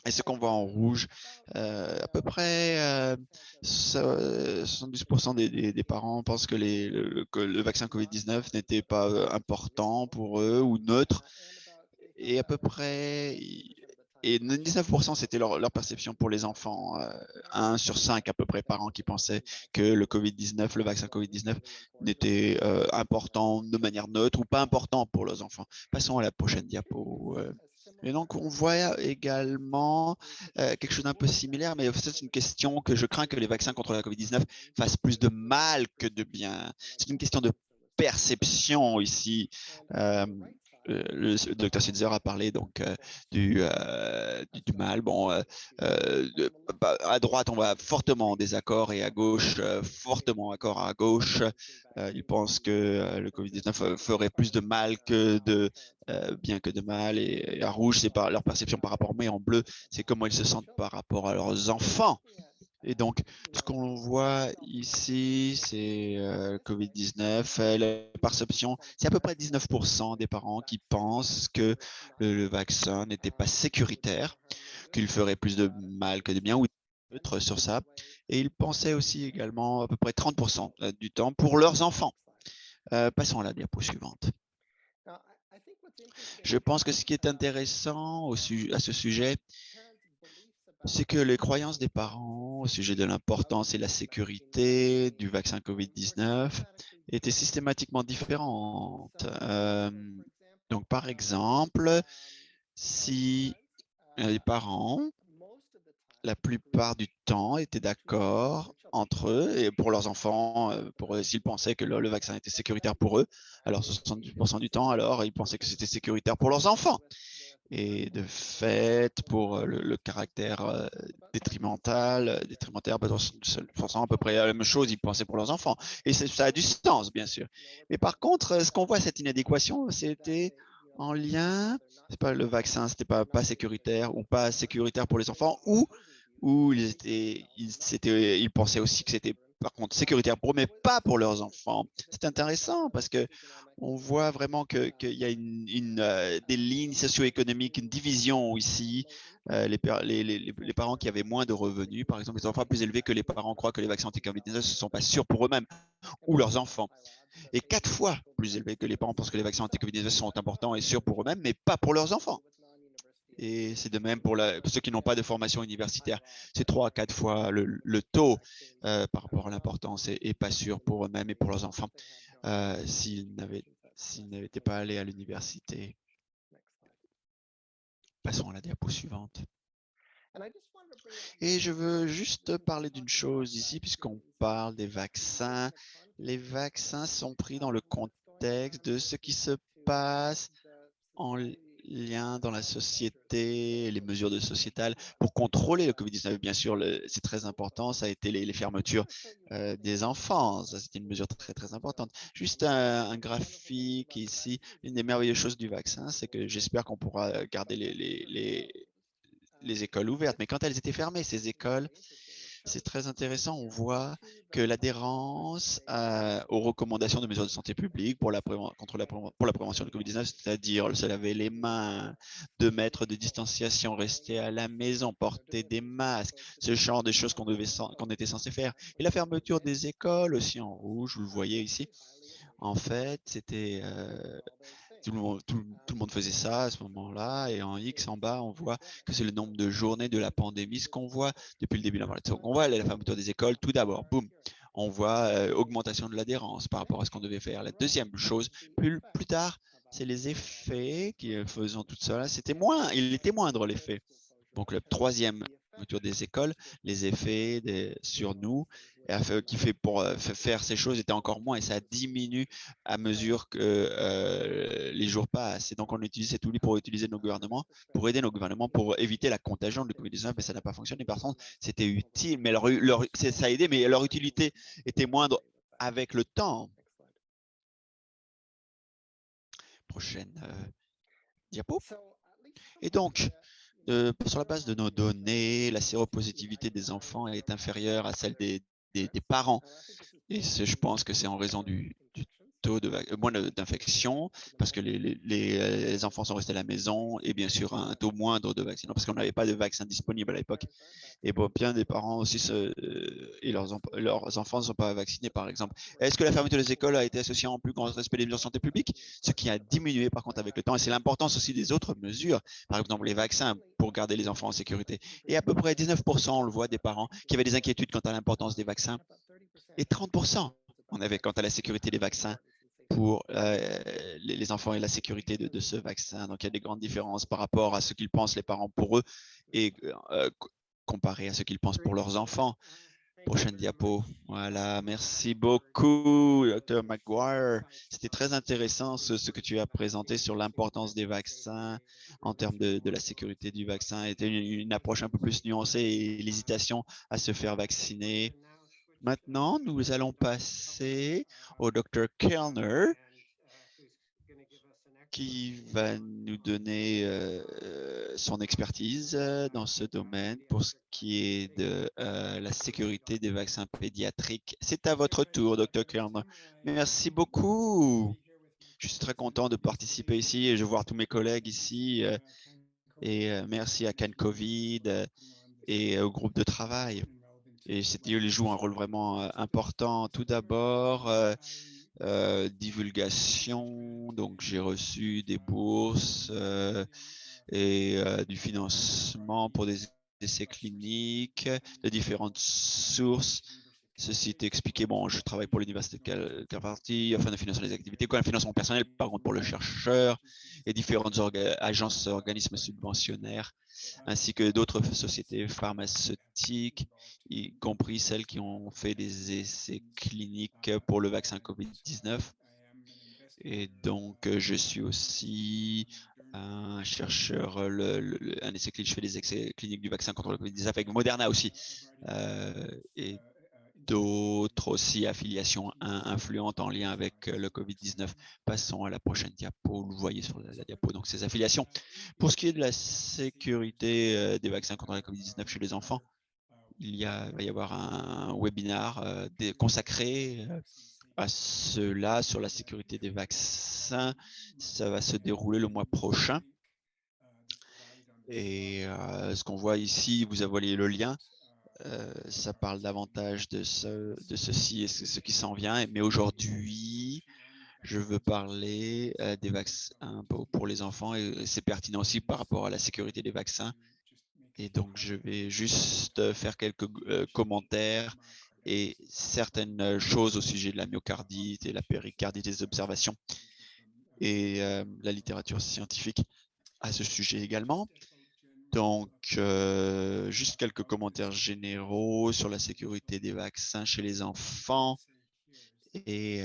D: Et ce qu'on voit en rouge, à peu près 70% des parents pensent que le vaccin COVID-19 n'était pas important pour eux ou neutre. Et à peu près et 19% c'était leur perception pour les enfants. 1 sur 5 à peu près parents qui pensaient que le Covid-19, le vaccin Covid-19 n'était important de manière neutre ou pas important pour leurs enfants. Passons à la prochaine diapo. Et donc, on voit également quelque chose d'un peu similaire, mais c'est une question que je crains que les vaccins contre la Covid-19 fassent plus de mal que de bien. C'est une question de perception ici. Le docteur Switzer a parlé donc du mal. Bon, à droite, on va fortement en désaccord et à gauche, fortement accord à gauche. Ils pensent que le Covid-19 ferait plus de mal que de bien que de mal. Et à rouge, c'est leur perception par rapport, mais en bleu, c'est comment ils se sentent par rapport à leurs enfants. Et donc, ce qu'on voit ici, c'est Covid-19. La perception, c'est à peu près 19% des parents qui pensent que le vaccin n'était pas sécuritaire, qu'il ferait plus de mal que de bien, ou neutre sur ça. Et ils pensaient aussi également à peu près 30% du temps pour leurs enfants. Passons à la diapo suivante. Je pense que ce qui est intéressant à ce sujet, c'est que les croyances des parents au sujet de l'importance et la sécurité du vaccin Covid-19 étaient systématiquement différentes. Donc, par exemple, si les parents, la plupart du temps, étaient d'accord entre eux et pour leurs enfants, s'ils pensaient que le vaccin était sécuritaire pour eux, alors 70% du temps, alors ils pensaient que c'était sécuritaire pour leurs enfants. Et de fait, pour le caractère détrimentaire, à peu près la même chose, ils pensaient pour leurs enfants. Et ça a du sens, bien sûr. Mais par contre, ce qu'on voit, cette inadéquation, c'était en lien, c'est pas le vaccin, c'était pas sécuritaire ou pas sécuritaire pour les enfants, ou ils pensaient aussi que c'était par contre sécuritaire pour eux, mais pas pour leurs enfants. C'est intéressant parce que on voit vraiment qu'il y a des lignes socio-économiques, une division ici. Les parents qui avaient moins de revenus, par exemple, les enfants plus élevés que les parents croient que les vaccins anti-Covid-19 ne sont pas sûrs pour eux-mêmes ou leurs enfants. Et 4 fois plus élevés que les parents pensent que les vaccins anti-Covid-19 sont importants et sûrs pour eux-mêmes, mais pas pour leurs enfants. Et c'est de même pour ceux qui n'ont pas de formation universitaire. C'est 3 à 4 fois le taux par rapport à l'importance et pas sûr pour eux-mêmes et pour leurs enfants s'ils n'étaient pas allés à l'université. Passons à la diapo suivante. Et je veux juste parler d'une chose ici, puisqu'on parle des vaccins. Les vaccins sont pris dans le contexte de ce qui se passe en lien dans la société, les mesures de sociétales pour contrôler le Covid-19. Bien sûr, c'est très important. Ça a été les fermetures des enfants. Ça, c'était une mesure très, très importante. Juste un graphique ici. Une des merveilleuses choses du vaccin, c'est que j'espère qu'on pourra garder les écoles ouvertes. Mais quand elles étaient fermées, ces écoles, c'est très intéressant. On voit que l'adhérence aux recommandations de mesures de santé publique pour la prévention du Covid-19, c'est-à-dire se laver les mains, 2 mètres de distanciation, rester à la maison, porter des masques, ce genre de choses qu'on était censé faire. Et la fermeture des écoles aussi en rouge, vous le voyez ici. En fait, c'était tout le monde faisait ça à ce moment-là. Et en X en bas, on voit que c'est le nombre de journées de la pandémie, ce qu'on voit depuis le début de la pandémie. Donc, on voit la fermeture des écoles, tout d'abord, boum, on voit augmentation de l'adhérence par rapport à ce qu'on devait faire. La deuxième chose, plus tard, c'est les effets qui faisant tout ça. Il était moindre l'effet. Donc, le troisième fermeture des écoles, les effets sur nous, qui fait pour faire ces choses était encore moins et ça diminue à mesure que les jours passent. Et donc, on utilise cet outil pour aider nos gouvernements pour éviter la contagion de Covid-19, mais ça n'a pas fonctionné. Par contre, c'était utile, mais ça a aidé, mais leur utilité était moindre avec le temps. Prochaine diapo. Et donc, sur la base de nos données, la séropositivité des enfants est inférieure à celle des parents. Et je pense que c'est en raison du moins d'infections parce que les enfants sont restés à la maison et bien sûr un taux moindre de vaccination parce qu'on n'avait pas de vaccin disponible à l'époque. Et bon, bien des parents aussi et leurs enfants ne sont pas vaccinés, par exemple. Est-ce que la fermeture des écoles a été associée en plus grand respect des mesures de santé publique? Ce qui a diminué par contre avec le temps. Et c'est l'importance aussi des autres mesures, par exemple les vaccins pour garder les enfants en sécurité. Et à peu près 19%, on le voit, des parents qui avaient des inquiétudes quant à l'importance des vaccins. Et 30%, on avait quant à la sécurité des vaccins pour les enfants et la sécurité de ce vaccin. Donc, il y a des grandes différences par rapport à ce qu'ils pensent les parents pour eux et comparé à ce qu'ils pensent pour leurs enfants. Prochaine diapo. Voilà, merci beaucoup, Dr. McGuire. C'était très intéressant ce que tu as présenté sur l'importance des vaccins en termes de la sécurité du vaccin. C'était une approche un peu plus nuancée et l'hésitation à se faire vacciner. Maintenant, nous allons passer au Dr. Kellner qui va nous donner son expertise dans ce domaine pour ce qui est de la sécurité des vaccins pédiatriques. C'est à votre tour, Dr. Kellner. Merci beaucoup. Je suis très content de participer ici et je vois tous mes collègues ici. Et merci à CanCovid et au groupe de travail. Et ils jouent un rôle vraiment important. Tout d'abord, divulgation, donc j'ai reçu des bourses et du financement pour des essais cliniques de différentes sources. Ceci est expliqué. Bon, je travaille pour l'université de Calvary afin de financer les activités, comme un financement personnel, par contre, pour le chercheur et différentes agences, organismes subventionnaires, ainsi que d'autres sociétés pharmaceutiques, y compris celles qui ont fait des essais cliniques pour le vaccin COVID-19. Et donc, je suis aussi un chercheur, un essai clinique, je fais des essais cliniques du vaccin contre le COVID-19 avec Moderna aussi. Et d'autres aussi affiliations influentes en lien avec le COVID-19. Passons à la prochaine diapo. Vous le voyez sur la diapo, donc ces affiliations. Pour ce qui est de la sécurité des vaccins contre la COVID-19 chez les enfants, va y avoir un webinaire consacré à cela sur la sécurité des vaccins. Ça va se dérouler le mois prochain. Et ce qu'on voit ici, vous avez le lien. Ça parle davantage de ceci et ce qui s'en vient. Mais aujourd'hui, je veux parler des vaccins pour les enfants et c'est pertinent aussi par rapport à la sécurité des vaccins. Et donc, je vais juste faire quelques commentaires et certaines choses au sujet de la myocardite et la péricardite, des observations et la littérature scientifique à ce sujet également. Donc, juste quelques commentaires généraux sur la sécurité des vaccins chez les enfants. Et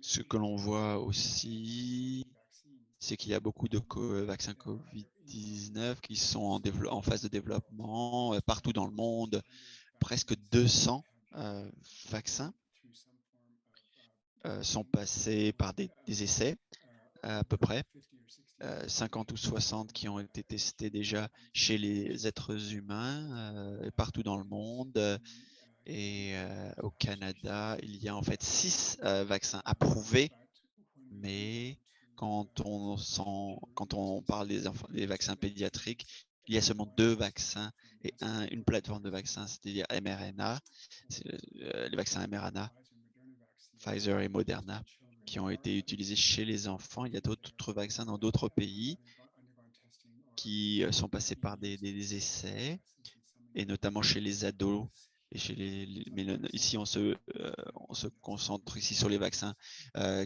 D: ce que l'on voit aussi, c'est qu'il y a beaucoup de vaccins COVID-19 qui sont en phase de développement partout dans le monde. Presque 200 vaccins sont passés par des essais à peu près. 50 ou 60 qui ont été testés déjà chez les êtres humains partout dans le monde. Et au Canada, il y a en fait 6 vaccins approuvés, mais quand on parle des vaccins pédiatriques, il y a seulement 2 vaccins et une plateforme de vaccins, c'est-à-dire mRNA, les vaccins mRNA, Pfizer et Moderna, qui ont été utilisés chez les enfants. Il y a d'autres vaccins dans d'autres pays qui sont passés par des essais, et notamment chez les ados. Et mais ici, on se concentre ici sur les vaccins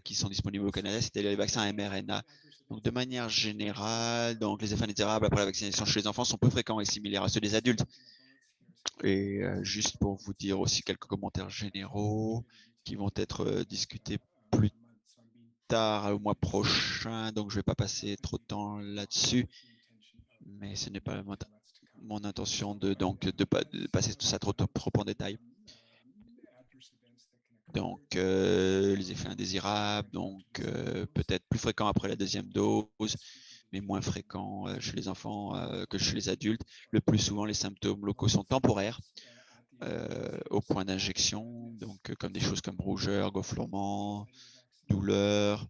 D: qui sont disponibles au Canada, c'est-à-dire les vaccins mRNA. Donc, de manière générale, donc les effets indésirables après la vaccination chez les enfants sont peu fréquents et similaires à ceux des adultes. Et juste pour vous dire aussi quelques commentaires généraux qui vont être discutés plus tard au mois prochain, donc je ne vais pas passer trop de temps là-dessus, mais ce n'est pas mon intention de passer tout ça trop en détail. Donc, les effets indésirables, donc peut-être plus fréquents après la deuxième dose, mais moins fréquents chez les enfants que chez les adultes. Le plus souvent, les symptômes locaux sont temporaires au point d'injection, donc comme des choses comme rougeur, gonflement, douleur,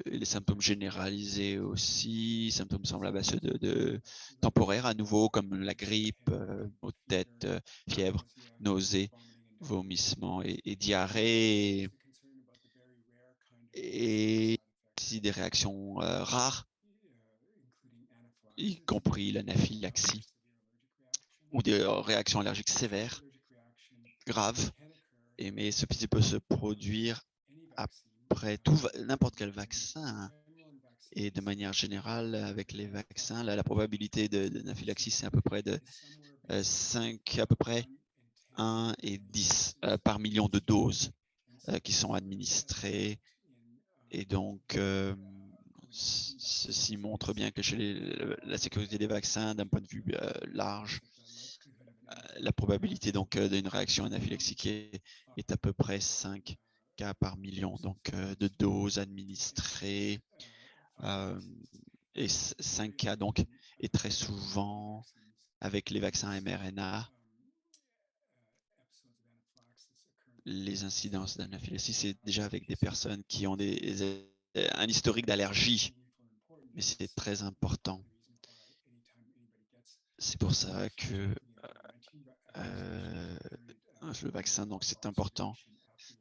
D: les symptômes généralisés aussi, symptômes semblables à ceux de temporaires à nouveau, comme la grippe, maux de tête, fièvre, nausées, vomissements et diarrhée, et aussi des réactions rares, y compris l'anaphylaxie, ou des réactions allergiques sévères, graves, mais ce qui peut se produire après n'importe quel vaccin. Et de manière générale, avec les vaccins, la probabilité d'anaphylaxie, c'est à peu près de 5, à peu près 1 et 10 par million de doses qui sont administrées. Et donc, ceci montre bien que chez la sécurité des vaccins, d'un point de vue large, la probabilité donc d'une réaction anaphylaxique est à peu près 5 cas par million donc de doses administrées. Et 5 cas donc, et très souvent avec les vaccins mRNA, les incidences d'anaphylaxie, c'est déjà avec des personnes qui ont un historique d'allergie, mais c'est très important. C'est pour ça que le vaccin, donc c'est important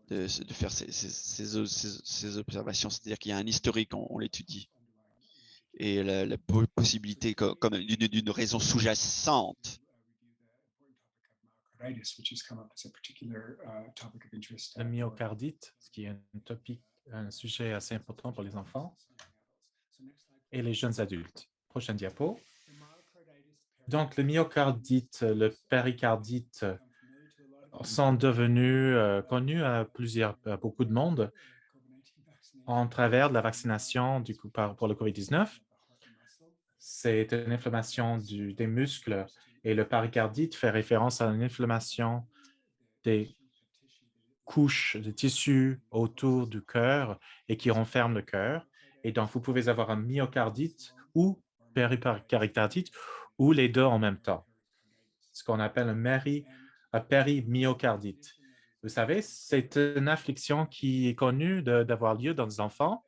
D: de faire ces observations, c'est-à-dire qu'il y a un historique, on l'étudie. Et la possibilité comme d'une raison sous-jacente.
B: Le myocardite, ce qui est un sujet assez important pour les enfants et les jeunes adultes. Prochaine diapo. Donc, le myocardite, le péricardite sont devenus connus à beaucoup de monde en travers de la vaccination pour le COVID-19. C'est une inflammation des muscles et le péricardite fait référence à une inflammation des couches de tissu autour du cœur et qui renferme le cœur. Et donc, vous pouvez avoir un myocardite ou péricardite ou les deux en même temps. Ce qu'on appelle un périmyocardite. Vous savez, c'est une affliction qui est connue d'avoir lieu dans les enfants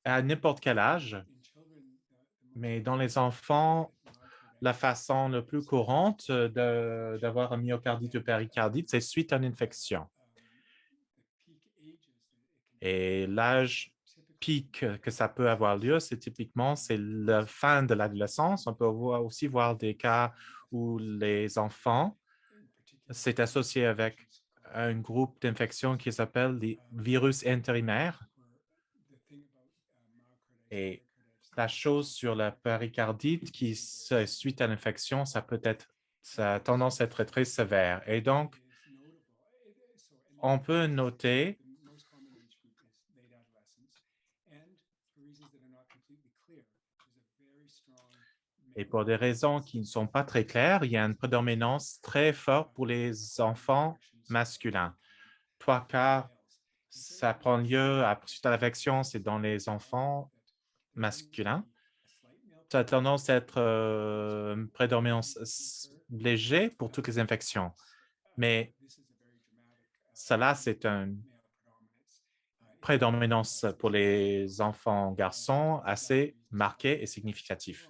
B: à n'importe quel âge. Mais dans les enfants, la façon la plus courante d'avoir un myocardite ou péricardite, c'est suite à une infection. Et l'âge pic que ça peut avoir lieu, c'est typiquement la fin de l'adolescence. On peut aussi voir des cas où les enfants, c'est associé avec un groupe d'infections qui s'appelle les virus intérimaires. Et la chose sur la péricardite qui, suite à l'infection, ça a tendance à être très sévère. Et donc, on peut noter et pour des raisons qui ne sont pas très claires, il y a une prédominance très forte pour les enfants masculins. 3 quarts, ça prend lieu suite à l'infection, c'est dans les enfants masculins. Ça a tendance à être une prédominance légère pour toutes les infections. Mais cela, c'est une prédominance pour les enfants garçons assez marquée et significative.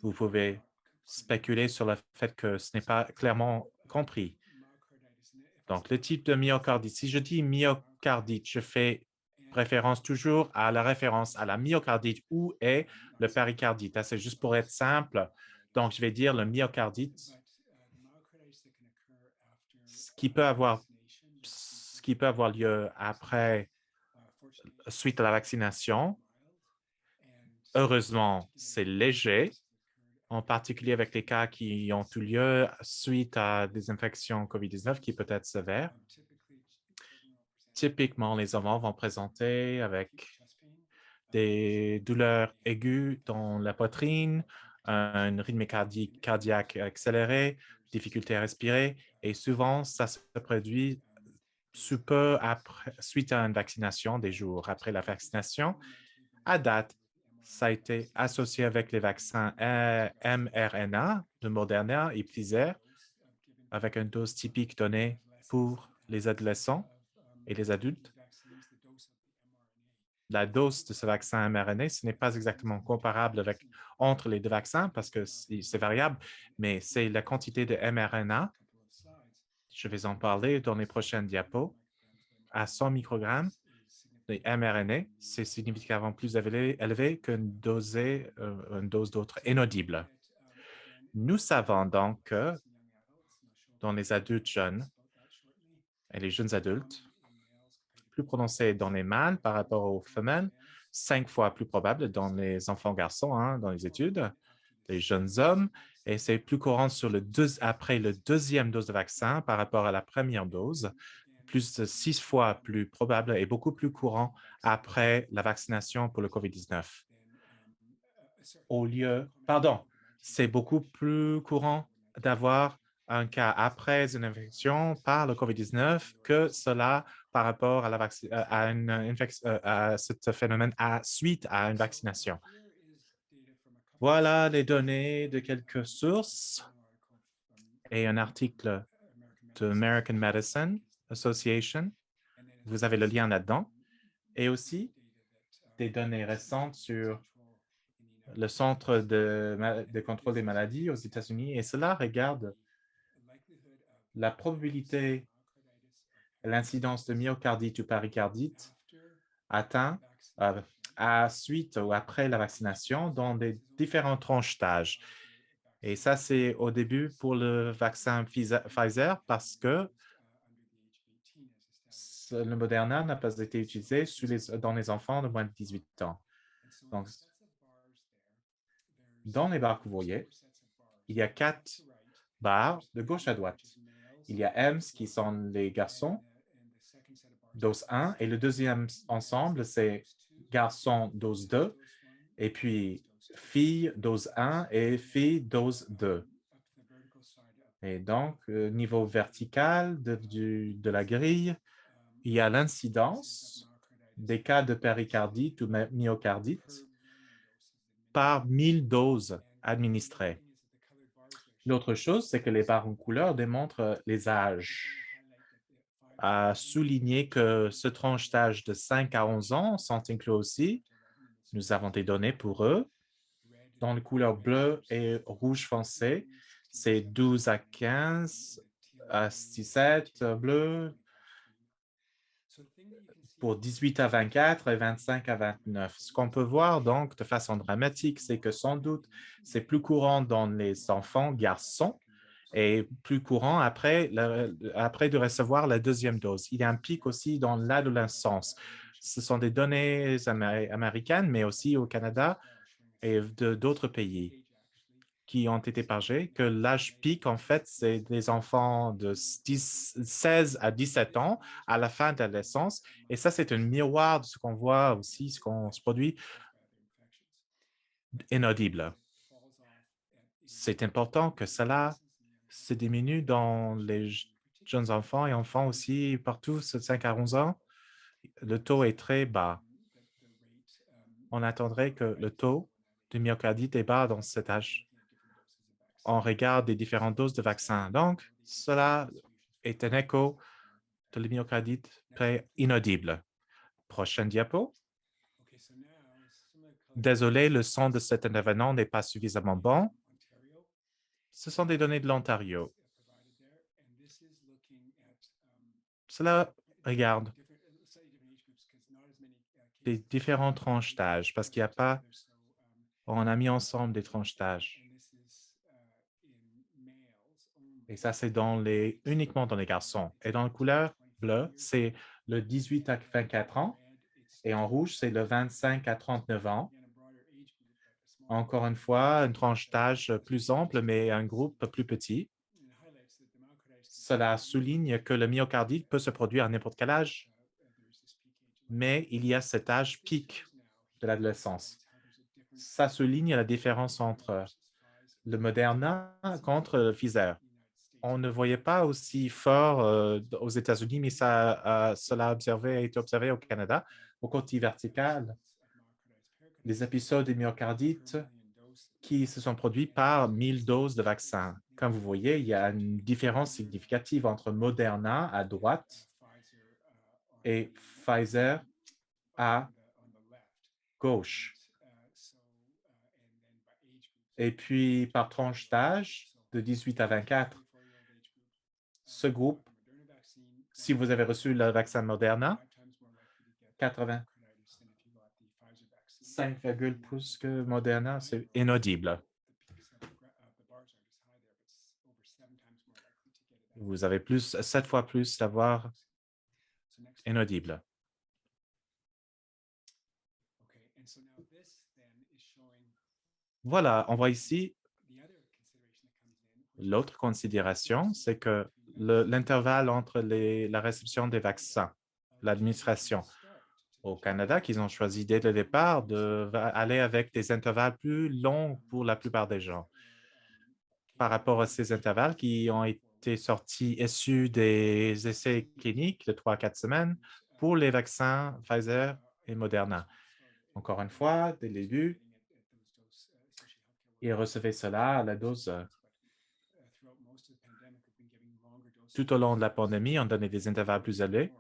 B: Vous pouvez spéculer sur le fait que ce n'est pas clairement compris. Donc, le type de myocardite, si je dis myocardite, je fais référence toujours à la référence à la myocardite où est le péricardite. C'est juste pour être simple. Donc, je vais dire le myocardite, ce qui peut avoir lieu après, suite à la vaccination. Heureusement, c'est léger, en particulier avec les cas qui ont eu lieu suite à des infections COVID-19 qui peut être sévères. Typiquement, les enfants vont présenter avec des douleurs aiguës dans la poitrine, un rythme cardiaque accéléré, difficulté à respirer, et souvent, ça se produit peu suite à une vaccination, des jours après la vaccination. À date, ça a été associé avec les vaccins mRNA de Moderna et Pfizer, avec une dose typique donnée pour les adolescents et les adultes, la dose de ce vaccin mRNA, ce n'est pas exactement comparable entre les deux vaccins parce que c'est variable, mais c'est la quantité de mRNA. Je vais en parler dans les prochaines diapos. À 100 microgrammes de mRNA, c'est significativement plus élevé qu'une une dose d'autre inaudible. Nous savons donc que dans les adultes jeunes et les jeunes adultes, plus prononcé dans les mâles par rapport aux femelles, 5 fois plus probable dans les enfants garçons, dans les études, les jeunes hommes, et c'est plus courant après le deuxième dose de vaccin par rapport à la première dose, plus de 6 fois plus probable et beaucoup plus courant après la vaccination pour le COVID-19. C'est beaucoup plus courant d'avoir un cas après une infection par le COVID-19 que cela par rapport à ce phénomène suite à une vaccination. Voilà les données de quelques sources et un article de American Medicine Association. Vous avez le lien là-dedans. Et aussi des données récentes sur le Centre de contrôle des maladies aux États-Unis. Et cela regarde la probabilité, l'incidence de myocardite ou péricardite atteint à suite ou après la vaccination dans des différentes tranches d'âge. Et ça, c'est au début pour le vaccin Pfizer parce que le Moderna n'a pas été utilisé dans les enfants de moins de 18 ans. Donc, dans les barres que vous voyez, il y a 4 barres de gauche à droite. Il y a EMS qui sont les garçons, dose 1, et le deuxième ensemble, c'est garçon dose 2, et puis fille dose 1 et fille dose 2. Et donc, au niveau vertical de la grille, il y a l'incidence des cas de péricardite ou myocardite par 1000 doses administrées. L'autre chose, c'est que les barres en couleur démontrent les âges. À souligner que ce tranche d'âge de 5 à 11 ans sont inclus aussi. Nous avons des données pour eux. Dans les couleurs bleu et rouge foncé, c'est 12 à 15, à 17 bleu, pour 18 à 24 et 25 à 29. Ce qu'on peut voir donc de façon dramatique, c'est que sans doute, c'est plus courant dans les enfants garçons et plus courant après de recevoir la deuxième dose. Il y a un pic aussi dans l'adolescence. Ce sont des données américaines, mais aussi au Canada et d'autres pays qui ont été partagés, que l'âge pic, en fait, c'est des enfants de 16 à 17 ans à la fin de l'adolescence. Et ça, c'est un miroir de ce qu'on voit aussi, ce qu'on se produit inaudible. C'est important que cela se diminue dans les jeunes enfants et enfants aussi partout, 5 à 11 ans. Le taux est très bas. On attendrait que le taux de myocardite est bas dans cet âge. On regarde les différentes doses de vaccins. Donc, cela est un écho de la myocardite inaudible. Prochaine diapo. Désolé, le son de cet intervenant n'est pas suffisamment bon. Ce sont des données de l'Ontario. Cela regarde les différentes tranches d'âge parce qu'il n'y a pas, on a mis ensemble des tranches d'âge. Et ça, c'est uniquement dans les garçons. Et dans la couleur bleue, c'est le 18 à 24 ans. Et en rouge, c'est le 25 à 39 ans. Encore une fois, une tranche d'âge plus ample, mais un groupe plus petit. Cela souligne que le myocardite peut se produire à n'importe quel âge, mais il y a cet âge pic de l'adolescence. Ça souligne la différence entre le Moderna contre le Pfizer. On ne voyait pas aussi fort aux États-Unis, mais cela a été observé au Canada. Au côté vertical, des épisodes de myocardite qui se sont produits par 1000 doses de vaccin. Comme vous voyez, il y a une différence significative entre Moderna à droite et Pfizer à gauche. Et puis, par tranche d'âge, de 18 à 24, ce groupe, si vous avez reçu le vaccin Moderna, 85, plus que Moderna, c'est inaudible. Vous avez 7 fois plus d'avoir inaudible. Voilà, on voit ici l'autre considération, c'est que l'intervalle entre la réception des vaccins, l'administration. Au Canada, qu'ils ont choisi dès le départ d'aller avec des intervalles plus longs pour la plupart des gens. Par rapport à ces intervalles qui ont été sortis issus des essais cliniques de 3 à 4 semaines pour les vaccins Pfizer et Moderna. Encore une fois, dès le début, ils recevaient cela à la dose. Tout au long de la pandémie, on donnait des intervalles plus élevés.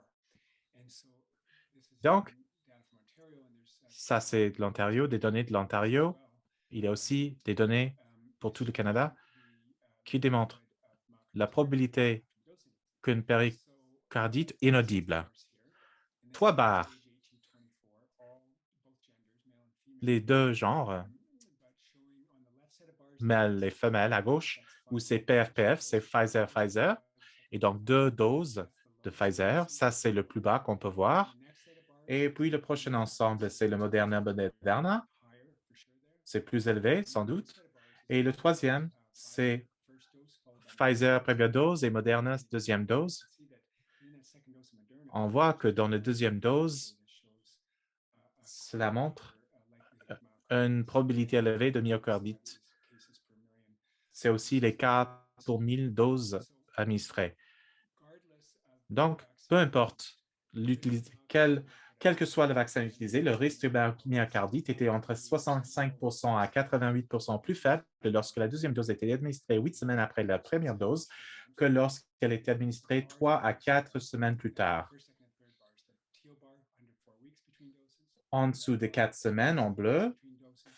B: Donc, ça, c'est de l'Ontario, des données de l'Ontario. Il y a aussi des données pour tout le Canada qui démontrent la probabilité qu'une péricardite inaudible. 3 barres, les deux genres, mâles et femelles à gauche, où c'est PFPF, c'est Pfizer-Pfizer, et donc 2 doses de Pfizer. Ça, c'est le plus bas qu'on peut voir. Et puis, le prochain ensemble, c'est le Moderna. C'est plus élevé, sans doute. Et le troisième, c'est Pfizer première dose et Moderna deuxième dose. On voit que dans la deuxième dose, cela montre une probabilité élevée de myocardite. C'est aussi les cas pour 1000 doses administrées. Donc, peu importe quel que soit le vaccin utilisé, le risque de myocardite était entre 65 à 88 plus faible lorsque la deuxième dose était administrée 8 semaines après la première dose que lorsqu'elle était administrée 3 à 4 semaines plus tard. En dessous de 4 semaines en bleu,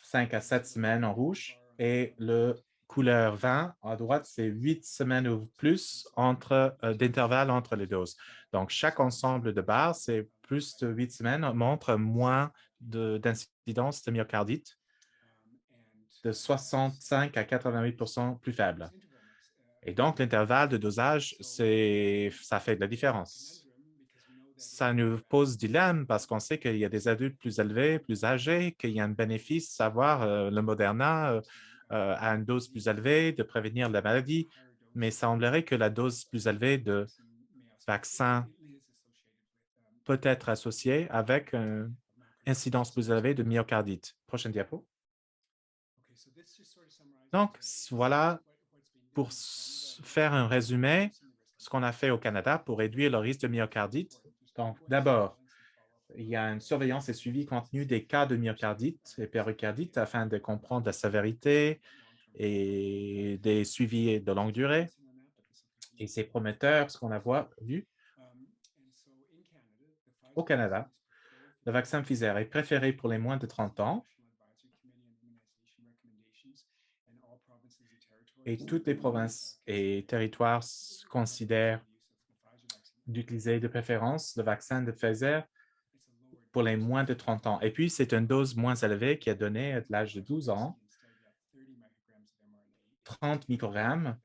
B: 5 à 7 semaines en rouge, et le couleur 20 à droite, c'est 8 semaines ou plus d'intervalle entre les doses. Donc, chaque ensemble de barres, c'est plus de 8 semaines, montre moins d'incidence de myocardite, de 65 à 88 plus faible. Et donc, l'intervalle de dosage, ça fait de la différence. Ça nous pose dilemme parce qu'on sait qu'il y a des adultes plus élevés, plus âgés, qu'il y a un bénéfice à avoir le Moderna à une dose plus élevée de prévenir la maladie, mais ça semblerait que la dose plus élevée de vaccin peut être associée avec une incidence plus élevée de myocardite. Prochaine diapo. Donc, voilà pour faire un résumé, ce qu'on a fait au Canada pour réduire le risque de myocardite. Donc, d'abord, il y a une surveillance et suivi continu des cas de myocardite et péricardite afin de comprendre la sévérité et des suivis de longue durée. Et c'est prometteur ce qu'on a vu. Au Canada, le vaccin Pfizer est préféré pour les moins de 30 ans et toutes les provinces et territoires considèrent d'utiliser de préférence le vaccin de Pfizer pour les moins de 30 ans. Et puis, c'est une dose moins élevée qui est donnée à l'âge de 12 ans, 30 microgrammes,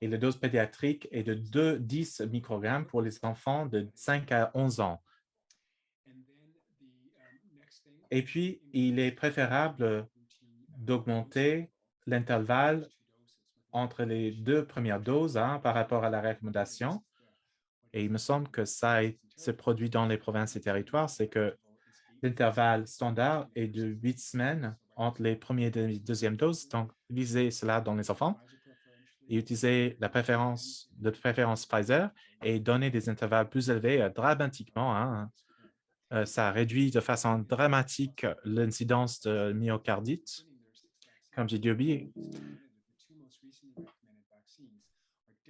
B: et la dose pédiatrique est de 10 microgrammes pour les enfants de 5 à 11 ans. Et puis, il est préférable d'augmenter l'intervalle entre les 2 premières doses par rapport à la recommandation. Et il me semble que ça se produit dans les provinces et territoires, c'est que l'intervalle standard est de 8 semaines entre les premières et deuxièmes doses. Donc, utiliser cela dans les enfants et utiliser de préférence Pfizer et donner des intervalles plus élevés dramatiquement. Ça réduit de façon dramatique l'incidence de myocardite. Comme j'ai dit,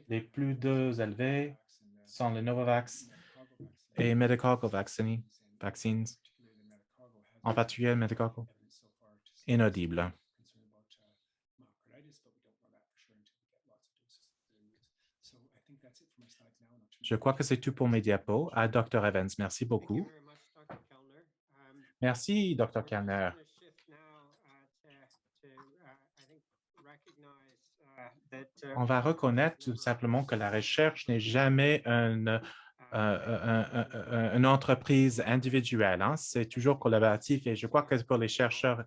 B: Les plus deux élevés sont les Novavax et Medicago vaccines, en particulier Medicago. Inaudible. Je crois que c'est tout pour mes diapos. À Dr. Evans, merci beaucoup. Merci, Dr. Kellner. On va reconnaître tout simplement que la recherche n'est jamais une entreprise individuelle. Hein? C'est toujours collaboratif et je crois que pour les chercheurs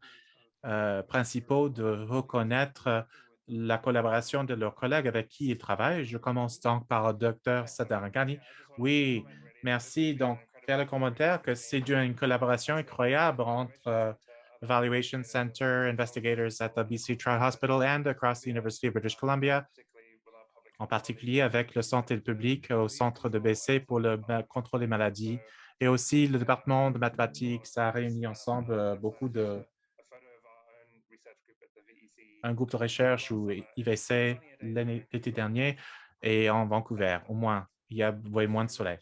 B: principaux de reconnaître la collaboration de leurs collègues avec qui ils travaillent. Je commence donc par le Dr. Sadarangani. Oui, merci. Donc, faire le commentaire que c'est une collaboration incroyable entre Evaluation Center investigators at the BC Trial Hospital and across the University of British Columbia, en particulier avec le santé publique au centre de BC pour le contrôle des maladies et aussi le département de mathématiques. Ça a réuni ensemble beaucoup de un groupe de recherche ou IVC l'été dernier et en Vancouver, au moins. Il y a moins de soleil.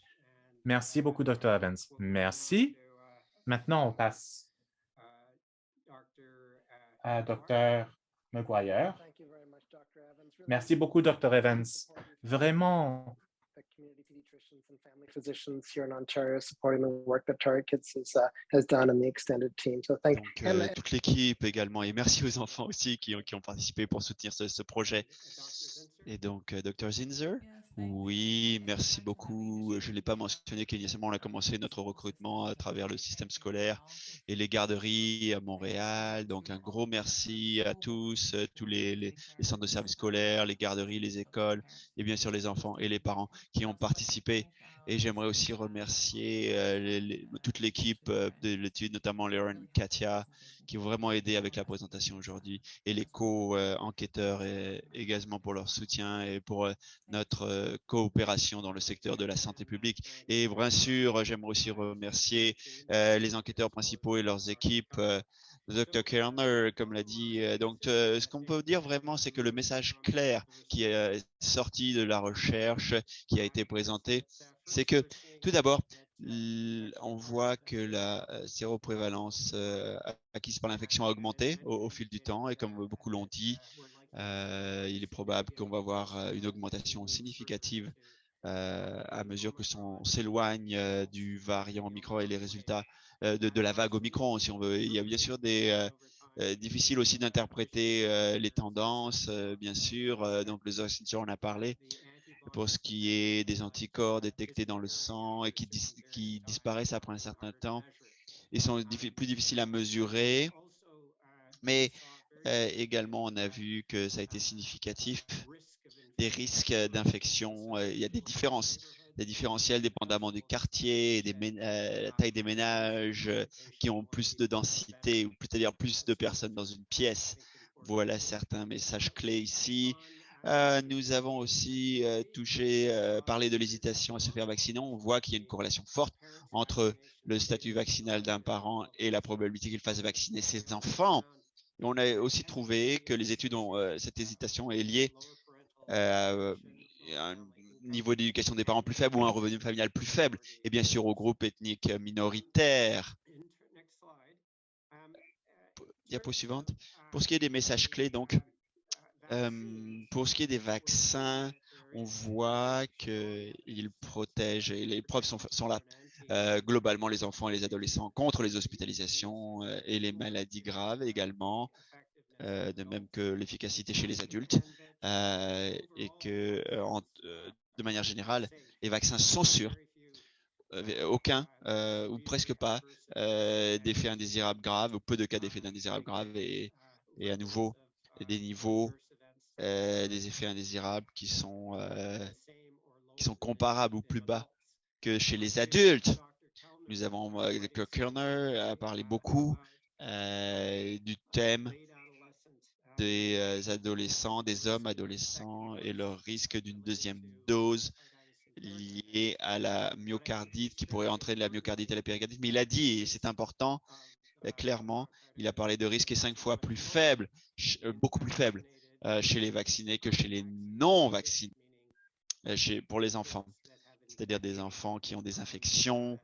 B: Merci beaucoup, Dr. Evans. Merci. Maintenant, on passe à Dr. McGuire. Merci beaucoup, Dr. Evans. Vraiment,
E: physicians here in Ontario supporting the work that Target Kids has done and the extended team. So thank
D: Donc, toute l'équipe également et merci aux enfants aussi qui ont participé pour soutenir ce projet. Et donc, Dr. Zinzer? Oui, merci beaucoup. Je ne l'ai pas mentionné qu'initialement, on a commencé notre recrutement à travers le système scolaire et les garderies à Montréal. Donc, un gros merci à tous les centres de services scolaires, les garderies, les écoles et bien sûr les enfants et les parents qui ont participé. Et j'aimerais aussi remercier toute l'équipe de l'étude, notamment Lauren, Katia, qui ont vraiment aidé avec la présentation aujourd'hui, et les co-enquêteurs également pour leur soutien et pour notre coopération dans le secteur de la santé publique. Et bien sûr, j'aimerais aussi remercier les enquêteurs principaux et leurs équipes, Dr. Kellner, comme l'a dit. Donc, ce qu'on peut dire vraiment, c'est que le message clair qui est sorti de la recherche, qui a été présenté, c'est que tout d'abord, on voit que la séroprévalence acquise par l'infection a augmenté au fil du temps et comme beaucoup l'ont dit, il est probable qu'on va avoir une augmentation significative à mesure que s'éloigne du variant Omicron et les résultats de la vague Omicron, si on veut. Il y a bien sûr difficile aussi d'interpréter les tendances, bien sûr. Donc, les Oxygen, on en a parlé. Pour ce qui est des anticorps détectés dans le sang et qui disparaissent après un certain temps, ils sont plus difficiles à mesurer. Mais également, on a vu que ça a été significatif des risques d'infection. Il y a des différences, des différentiels dépendamment du quartier, la taille des ménages qui ont plus de densité, ou c'est-à-dire plus de personnes dans une pièce. Voilà certains messages clés ici. Nous avons aussi parlé de l'hésitation à se faire vacciner. On voit qu'il y a une corrélation forte entre le statut vaccinal d'un parent et la probabilité qu'il fasse vacciner ses enfants. Et on a aussi trouvé que les études cette hésitation est liée à un niveau d'éducation des parents plus faible ou un revenu familial plus faible, et bien sûr aux groupes ethniques minoritaires. Diapo suivante. Pour ce qui est des messages clés, donc, pour ce qui est des vaccins, on voit qu'ils protègent, et les preuves sont là, globalement les enfants et les adolescents contre les hospitalisations et les maladies graves également, de même que l'efficacité chez les adultes, et que de manière générale, les vaccins sont sûrs. Aucun ou presque pas d'effets indésirables graves, ou peu de cas d'effets indésirables graves, et à nouveau des niveaux des effets indésirables qui sont comparables ou plus bas que chez les adultes. Nous avons Dr. Kellner a parlé beaucoup du thème des adolescents, des hommes adolescents et leur risque d'une deuxième dose liée à la myocardite, qui pourrait entraîner la myocardite et la péricardite. Mais il a dit, et c'est important, clairement, il a parlé de risque 5 fois plus faible, beaucoup plus faible chez les vaccinés que chez les non vaccinés. pour les enfants, c'est-à-dire des enfants qui ont des infections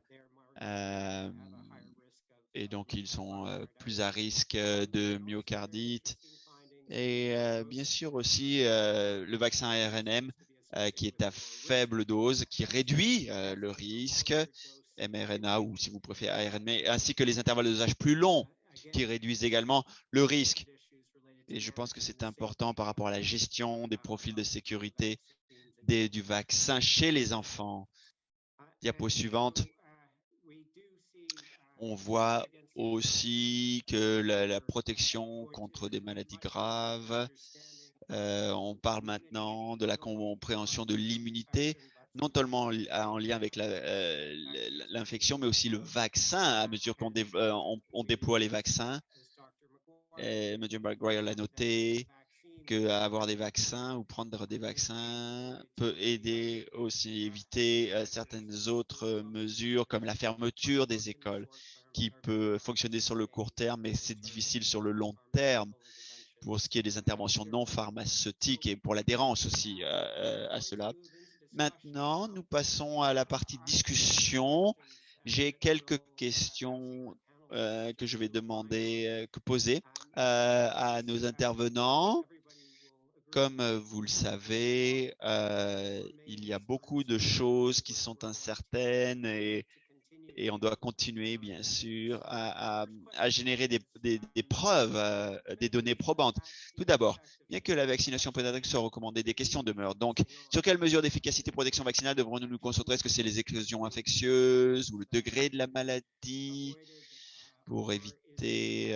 D: et donc ils sont plus à risque de myocardite. Et bien sûr aussi le vaccin ARNM qui est à faible dose, qui réduit le risque, mRNA ou si vous préférez ARN, ainsi que les intervalles de dosage plus longs qui réduisent également le risque. Et je pense que c'est important par rapport à la gestion des profils de sécurité du vaccin chez les enfants. Diapo suivante. On voit aussi que la protection contre des maladies graves, on parle maintenant de la compréhension de l'immunité, non seulement en lien avec l'infection, mais aussi le vaccin, à mesure qu'on on déploie les vaccins. M. McGuire l'a noté, qu'avoir des vaccins ou prendre des vaccins peut aider aussi à éviter certaines autres mesures comme la fermeture des écoles qui peut fonctionner sur le court terme, mais c'est difficile sur le long terme pour ce qui est des interventions non pharmaceutiques et pour l'adhérence aussi à cela. Maintenant, nous passons à la partie discussion. J'ai quelques questions que je vais poser à nos intervenants. Comme vous le savez, il y a beaucoup de choses qui sont incertaines et on doit continuer, bien sûr, à générer des preuves, des données probantes. Tout d'abord, bien que la vaccination pédiatrique soit recommandée, des questions demeurent. Donc, sur quelles mesures d'efficacité de protection vaccinale devrons-nous nous concentrer? Est-ce que c'est les éclosions infectieuses ou le degré de la maladie pour éviter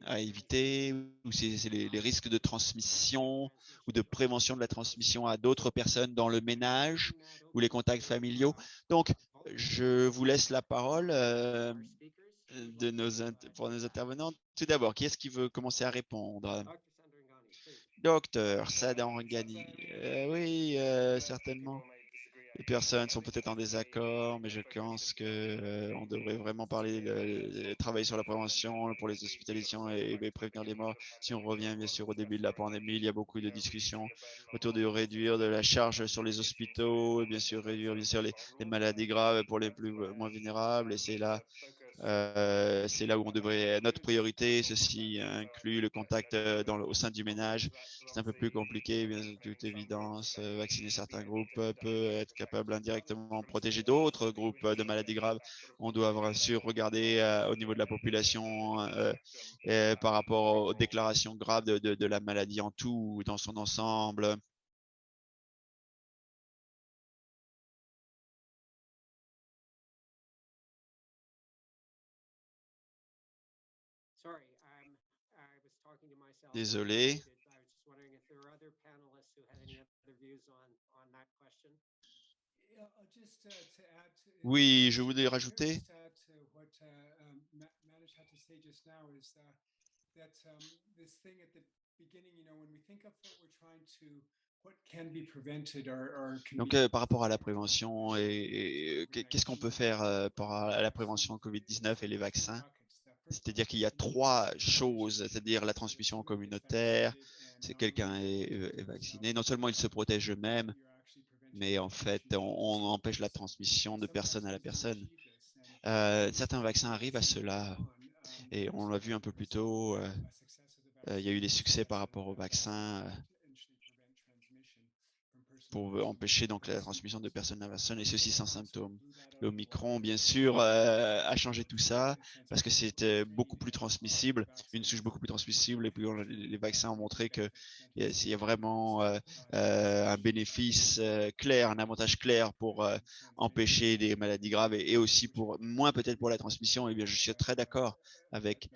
D: à éviter, ou c'est les risques de transmission ou de prévention de la transmission à d'autres personnes dans le ménage ou les contacts familiaux. Donc, je vous laisse la parole pour nos intervenants. Tout d'abord, qui est-ce qui veut commencer à répondre? Docteur Sadangani. Oui, certainement. Les personnes sont peut-être en désaccord, mais je pense que on devrait vraiment travailler sur la prévention pour les hospitalisations et prévenir les morts. Si on revient bien sûr au début de la pandémie, il y a beaucoup de discussions autour de réduire de la charge sur les hôpitaux, et bien sûr réduire bien sûr les maladies graves pour les moins vulnérables. Et c'est là où on devrait notre priorité. Ceci inclut le contact au sein du ménage. C'est un peu plus compliqué, bien de toute évidence. Vacciner certains groupes peut être capable indirectement de protéger d'autres groupes de maladies graves. On doit bien sûr regarder au niveau de la population par rapport aux déclarations graves de la maladie en tout, dans son ensemble. Désolé. Oui, je voulais rajouter. Donc, par rapport à la prévention et qu'est-ce qu'on peut faire par à la prévention Covid-19 et les vaccins? C'est-à-dire qu'il y a trois choses, c'est-à-dire la transmission communautaire, c'est quelqu'un est vacciné, non seulement il se protège eux-mêmes, mais en fait, on empêche la transmission de personne à la personne. Certains vaccins arrivent à cela, et on l'a vu un peu plus tôt, il y a eu des succès par rapport aux vaccins pour empêcher donc la transmission de personne à personne, et ceci sans symptômes. L'Omicron, bien sûr, a changé tout ça parce que c'était beaucoup plus transmissible, une souche beaucoup plus transmissible, et puis les vaccins ont montré que il y a vraiment un bénéfice clair, un avantage clair pour empêcher des maladies graves et aussi pour moins peut-être pour la transmission. Et bien, je suis très d'accord avec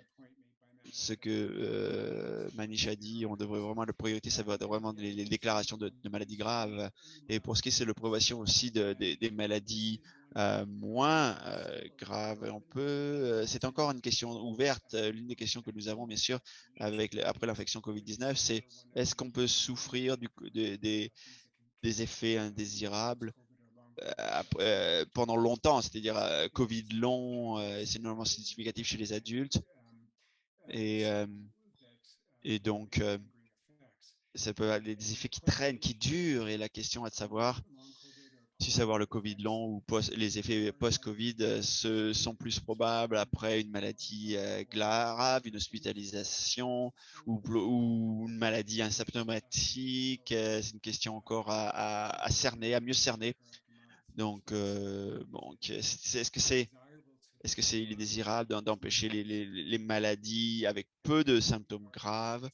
D: ce que Manish a dit. On devrait vraiment, la priorité, ça va être vraiment les déclarations de maladies graves. Et pour ce qui est de l'approbation aussi des maladies moins graves, c'est encore une question ouverte. L'une des questions que nous avons, bien sûr, après l'infection Covid-19, c'est est-ce qu'on peut souffrir des effets indésirables pendant longtemps, c'est-à-dire Covid long, c'est normalement significatif chez les adultes. Et donc, ça peut avoir des effets qui traînent, qui durent, et la question est de savoir si savoir le Covid long ou les effets post-Covid sont plus probables après une maladie grave, une hospitalisation ou une maladie asymptomatique. C'est une question encore à cerner, à mieux cerner. Donc, est-ce que il est désirable d'empêcher les maladies avec peu de symptômes graves?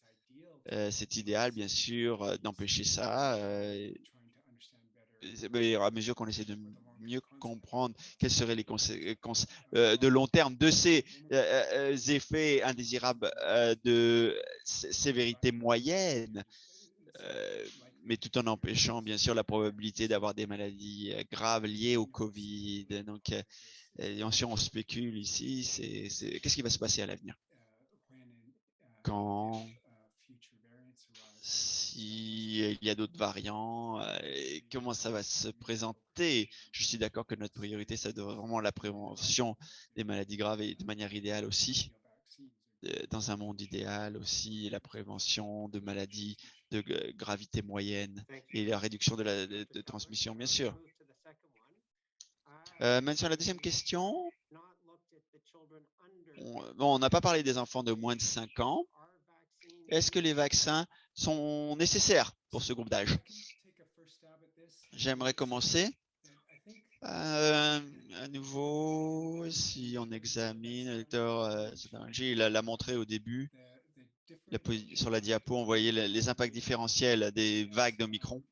D: C'est idéal, bien sûr, d'empêcher ça. Mais à mesure qu'on essaie de mieux comprendre quelles seraient les conséquences de long terme de ces effets indésirables de sévérité moyenne, mais tout en empêchant bien sûr la probabilité d'avoir des maladies graves liées au Covid. Donc, si on spécule ici, qu'est-ce qui va se passer à l'avenir quand s'il y a d'autres variants, comment ça va se présenter? Je suis d'accord que notre priorité, ça doit vraiment la prévention des maladies graves et de manière idéale aussi, dans un monde idéal aussi, la prévention de maladies de gravité moyenne et la réduction de transmission, bien sûr. Maintenant, sur la deuxième question, on n'a pas parlé des enfants de moins de 5 ans. Est-ce que les vaccins sont nécessaires pour ce groupe d'âge? J'aimerais commencer. À nouveau, si on examine le docteur il l'a montré au début, sur la diapo, on voyait les impacts différentiels des vagues d'Omicron.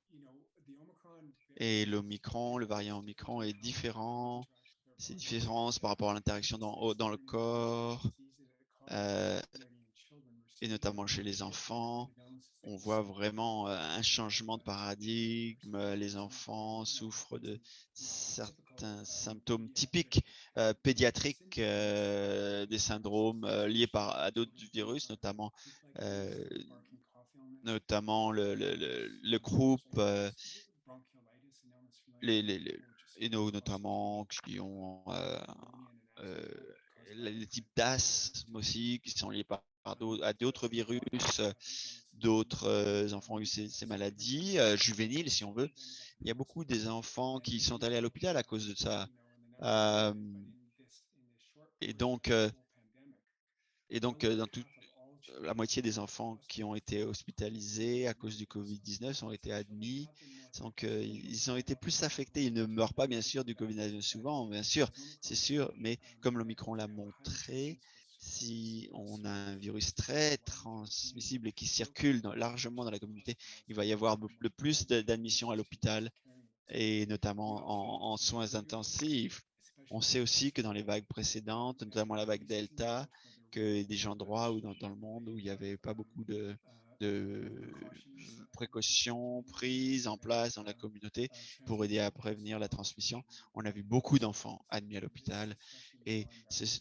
D: Et l'Omicron, le variant Omicron est différent. Ces différences par rapport à l'interaction dans le corps, et notamment chez les enfants. On voit vraiment un changement de paradigme. Les enfants souffrent de certains symptômes typiques pédiatriques, des syndromes liés à d'autres virus, notamment le croup, et notamment qui ont les types d'asthme aussi, qui sont liés à d'autres virus. D'autres enfants ont eu ces maladies juvéniles, si on veut. Il y a beaucoup des enfants qui sont allés à l'hôpital à cause de ça. Et donc, dans la moitié des enfants qui ont été hospitalisés à cause du Covid-19 ont été admis. Donc, ils ont été plus affectés. Ils ne meurent pas, bien sûr, du Covid-19 souvent, bien sûr, c'est sûr. Mais comme l'Omicron l'a montré, si on a un virus très transmissible et qui circule largement dans la communauté, il va y avoir le plus d'admissions à l'hôpital et notamment en soins intensifs. On sait aussi que dans les vagues précédentes, notamment la vague Delta, que des endroits dans le monde où il n'y avait pas beaucoup de précautions prises en place dans la communauté pour aider à prévenir la transmission. On a vu beaucoup d'enfants admis à l'hôpital et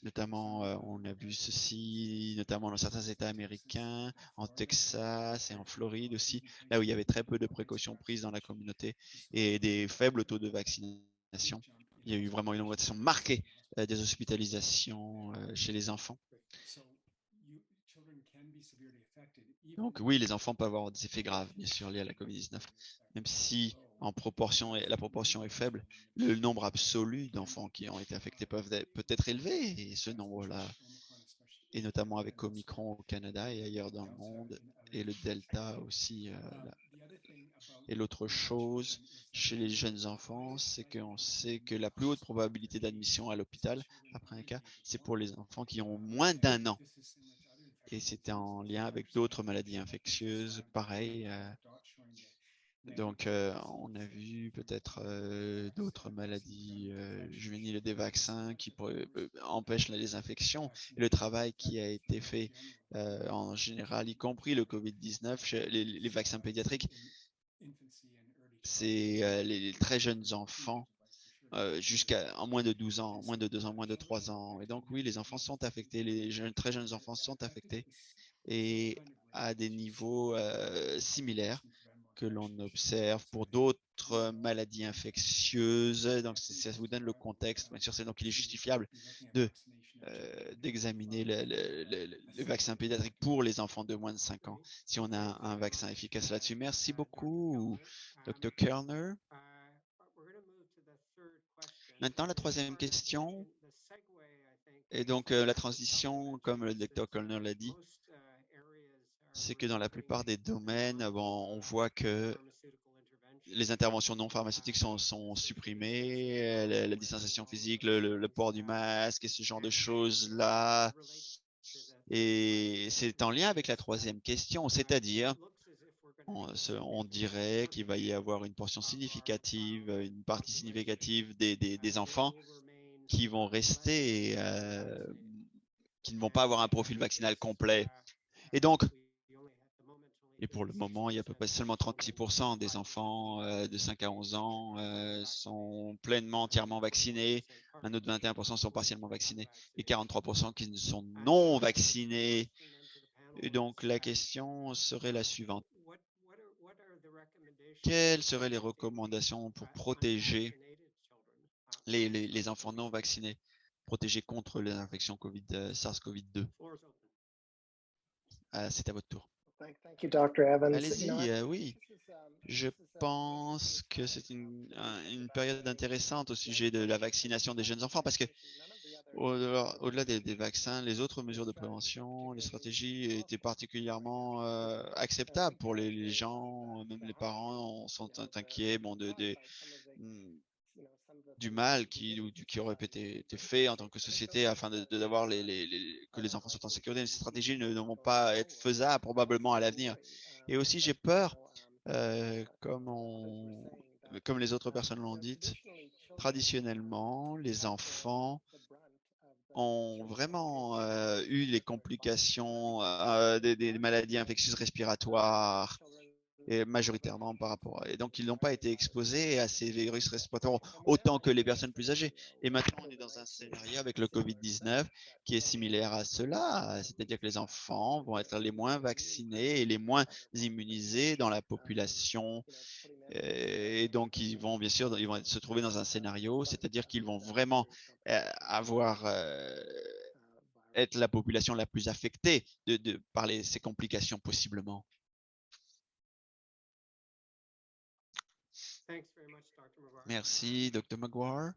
D: notamment, on a vu ceci, notamment dans certains États américains, en Texas et en Floride aussi, là où il y avait très peu de précautions prises dans la communauté et des faibles taux de vaccination. Il y a eu vraiment une augmentation marquée des hospitalisations chez les enfants. Donc oui, les enfants peuvent avoir des effets graves, bien sûr, liés à la COVID-19, même si la proportion est faible. Le nombre absolu d'enfants qui ont été affectés peut être élevé, et ce nombre-là, et notamment avec Omicron au Canada et ailleurs dans le monde, et le Delta aussi. Et l'autre chose chez les jeunes enfants, c'est qu'on sait que la plus haute probabilité d'admission à l'hôpital après un cas, c'est pour les enfants qui ont moins d'1 an. Et c'était en lien avec d'autres maladies infectieuses, pareil. Donc, on a vu peut-être d'autres maladies juvéniles des vaccins qui empêchent les infections. Et le travail qui a été fait en général, y compris le COVID-19, les vaccins pédiatriques, c'est les très jeunes enfants jusqu'à en moins de 12 ans, moins de 2 ans, moins de 3 ans. Et donc, oui, les enfants sont affectés, très jeunes enfants sont affectés et à des niveaux similaires que l'on observe pour d'autres maladies infectieuses. Donc, ça vous donne le contexte. Bien sûr, c'est donc il est justifiable de d'examiner le vaccin pédiatrique pour les enfants de moins de 5 ans, si on a un vaccin efficace là-dessus. Merci beaucoup, Dr. Kerner. Maintenant, la troisième question. Et donc, la transition, comme le Dr. Kerner l'a dit, c'est que dans la plupart des domaines, on voit que les interventions non pharmaceutiques sont supprimées, la distanciation physique, le port du masque et ce genre de choses-là. Et c'est en lien avec la troisième question, c'est-à-dire, on dirait qu'il va y avoir une portion significative, une partie significative des enfants qui vont rester, qui ne vont pas avoir un profil vaccinal complet. Et donc, et pour le moment, il y a à peu près seulement 36% des enfants de 5 à 11 ans sont pleinement, entièrement vaccinés. Un autre 21% sont partiellement vaccinés et 43% qui sont non vaccinés. Et donc, la question serait la suivante. Quelles seraient les recommandations pour protéger les enfants non vaccinés, protéger contre les infections SARS-CoV-2? C'est à votre tour.
E: Thank you, Dr. Evans.
D: Allez-y, oui. Je pense que c'est une période intéressante au sujet de la vaccination des jeunes enfants parce que au-delà des vaccins, les autres mesures de prévention, les stratégies étaient particulièrement acceptables pour les gens, même les parents sont inquiets du mal qui aurait été fait en tant que société afin d'avoir que les enfants soient en sécurité. Ces stratégies ne vont pas être faisables probablement à l'avenir. Et aussi, j'ai peur, comme les autres personnes l'ont dit, traditionnellement, les enfants ont vraiment eu les complications des maladies infectieuses respiratoires et majoritairement par rapport à... Et donc, ils n'ont pas été exposés à ces virus respiratoires autant que les personnes plus âgées. Et maintenant, on est dans un scénario avec le COVID-19 qui est similaire à cela, c'est-à-dire que les enfants vont être les moins vaccinés et les moins immunisés dans la population. Et donc, ils vont se trouver dans un scénario, c'est-à-dire qu'ils vont vraiment être la population la plus affectée par ces complications possiblement. Merci, Dr. Maguire.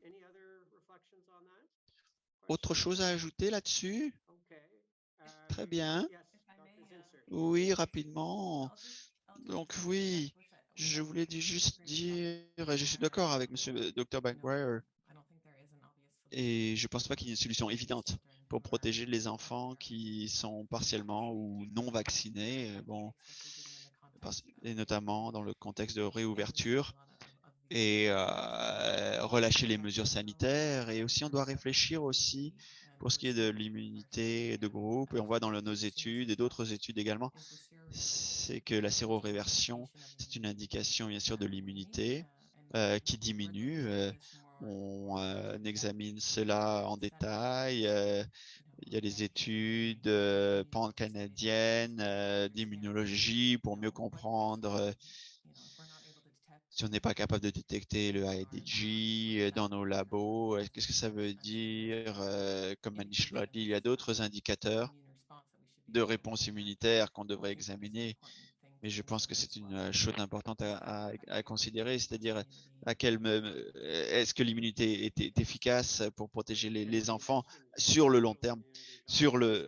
D: Autre chose à ajouter là-dessus? Très bien. Oui, rapidement. Donc oui, je voulais juste dire, je suis d'accord avec Monsieur Dr. Maguire, et je pense pas qu'il y ait une solution évidente pour protéger les enfants qui sont partiellement ou non vaccinés, et notamment dans le contexte de réouverture. Et relâcher les mesures sanitaires. Et aussi, on doit réfléchir aussi pour ce qui est de l'immunité de groupe. Et on voit dans nos études et d'autres études également, c'est que la séroréversion, c'est une indication bien sûr de l'immunité qui diminue. On examine cela en détail. Il y a des études pan-canadiennes d'immunologie pour mieux comprendre si on n'est pas capable de détecter le IDG dans nos labos. Qu'est-ce que ça veut dire? Comme Manish l'a dit, il y a d'autres indicateurs de réponse immunitaire qu'on devrait examiner. Mais je pense que c'est une chose importante à considérer, c'est-à-dire est-ce que l'immunité est efficace pour protéger les enfants sur le long terme,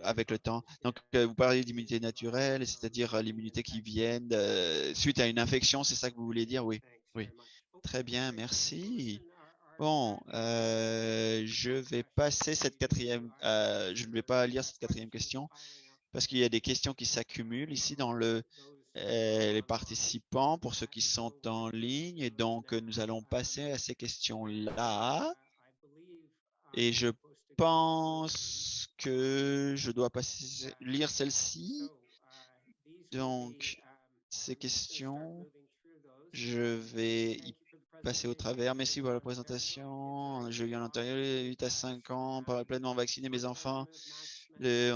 D: avec le temps. Donc, vous parlez d'immunité naturelle, c'est-à-dire l'immunité qui vient suite à une infection, c'est ça que vous voulez dire? Oui, oui. Très bien, merci. Bon, je vais passer je ne vais pas lire cette quatrième question parce qu'il y a des questions qui s'accumulent ici dans les participants pour ceux qui sont en ligne. Et donc, nous allons passer à ces questions-là. Et je pense que je dois lire celle-ci. Donc, ces questions, je vais y passer au travers. Merci pour la présentation. Je viens à l'intérieur, 8 à 5 ans, pleinement vacciné mes enfants. Le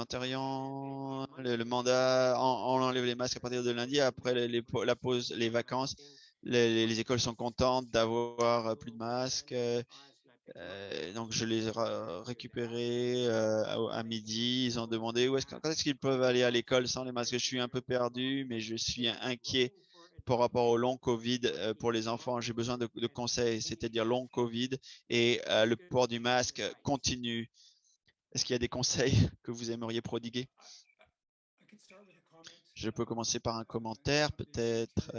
D: mandat, on enlève les masques à partir de lundi. Après la pause, les vacances, les écoles sont contentes d'avoir plus de masques. Donc, je les ai récupérés à midi. Ils ont demandé quand est-ce qu'ils peuvent aller à l'école sans les masques. Je suis un peu perdu, mais je suis inquiet par rapport au long Covid pour les enfants. J'ai besoin de conseils, c'est-à-dire long Covid et le port du masque continue. Est-ce qu'il y a des conseils que vous aimeriez prodiguer? Je peux commencer par un commentaire, peut-être.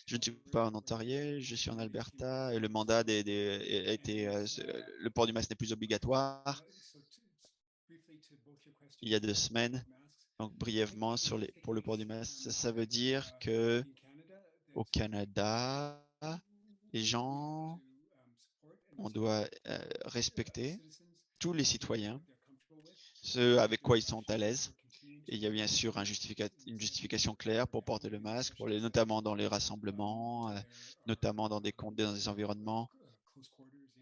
D: Je ne suis pas en Ontario, je suis en Alberta et le mandat a été, le port du masque n'est plus obligatoire il y a 2 semaines. Donc, brièvement, pour le port du masque, ça veut dire que au Canada, les gens, on doit respecter tous les citoyens, ceux avec quoi ils sont à l'aise. Et il y a bien sûr une justification claire pour porter le masque, notamment dans les rassemblements, notamment dans des environnements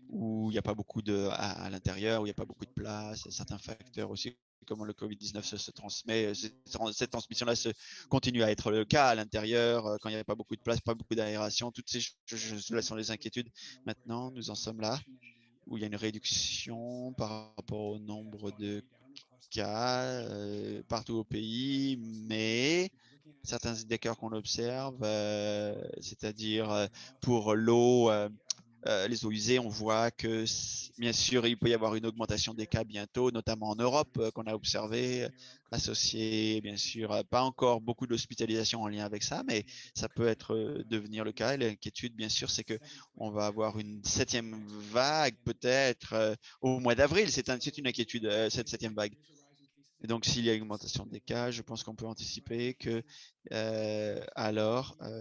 D: où il n'y a pas beaucoup à l'intérieur, où il n'y a pas beaucoup de place. Il y a certains facteurs aussi, comment le Covid-19 se transmet. Cette transmission-là continue à être le cas à l'intérieur, quand il n'y a pas beaucoup de place, pas beaucoup d'aération. Toutes ces choses-là sont les inquiétudes. Maintenant, nous en sommes là, où il y a une réduction par rapport au nombre de cas partout au pays, mais certains indicateurs qu'on observe, c'est-à-dire pour l'eau, les eaux usées, on voit que bien sûr, il peut y avoir une augmentation des cas bientôt, notamment en Europe, qu'on a observé, associé, bien sûr, pas encore beaucoup d'hospitalisation en lien avec ça, mais ça peut être devenir le cas. Et l'inquiétude, bien sûr, c'est que on va avoir une 7e vague, peut-être au mois d'avril. C'est une inquiétude, cette 7e vague. Et donc, s'il y a une augmentation des cas, je pense qu'on peut anticiper que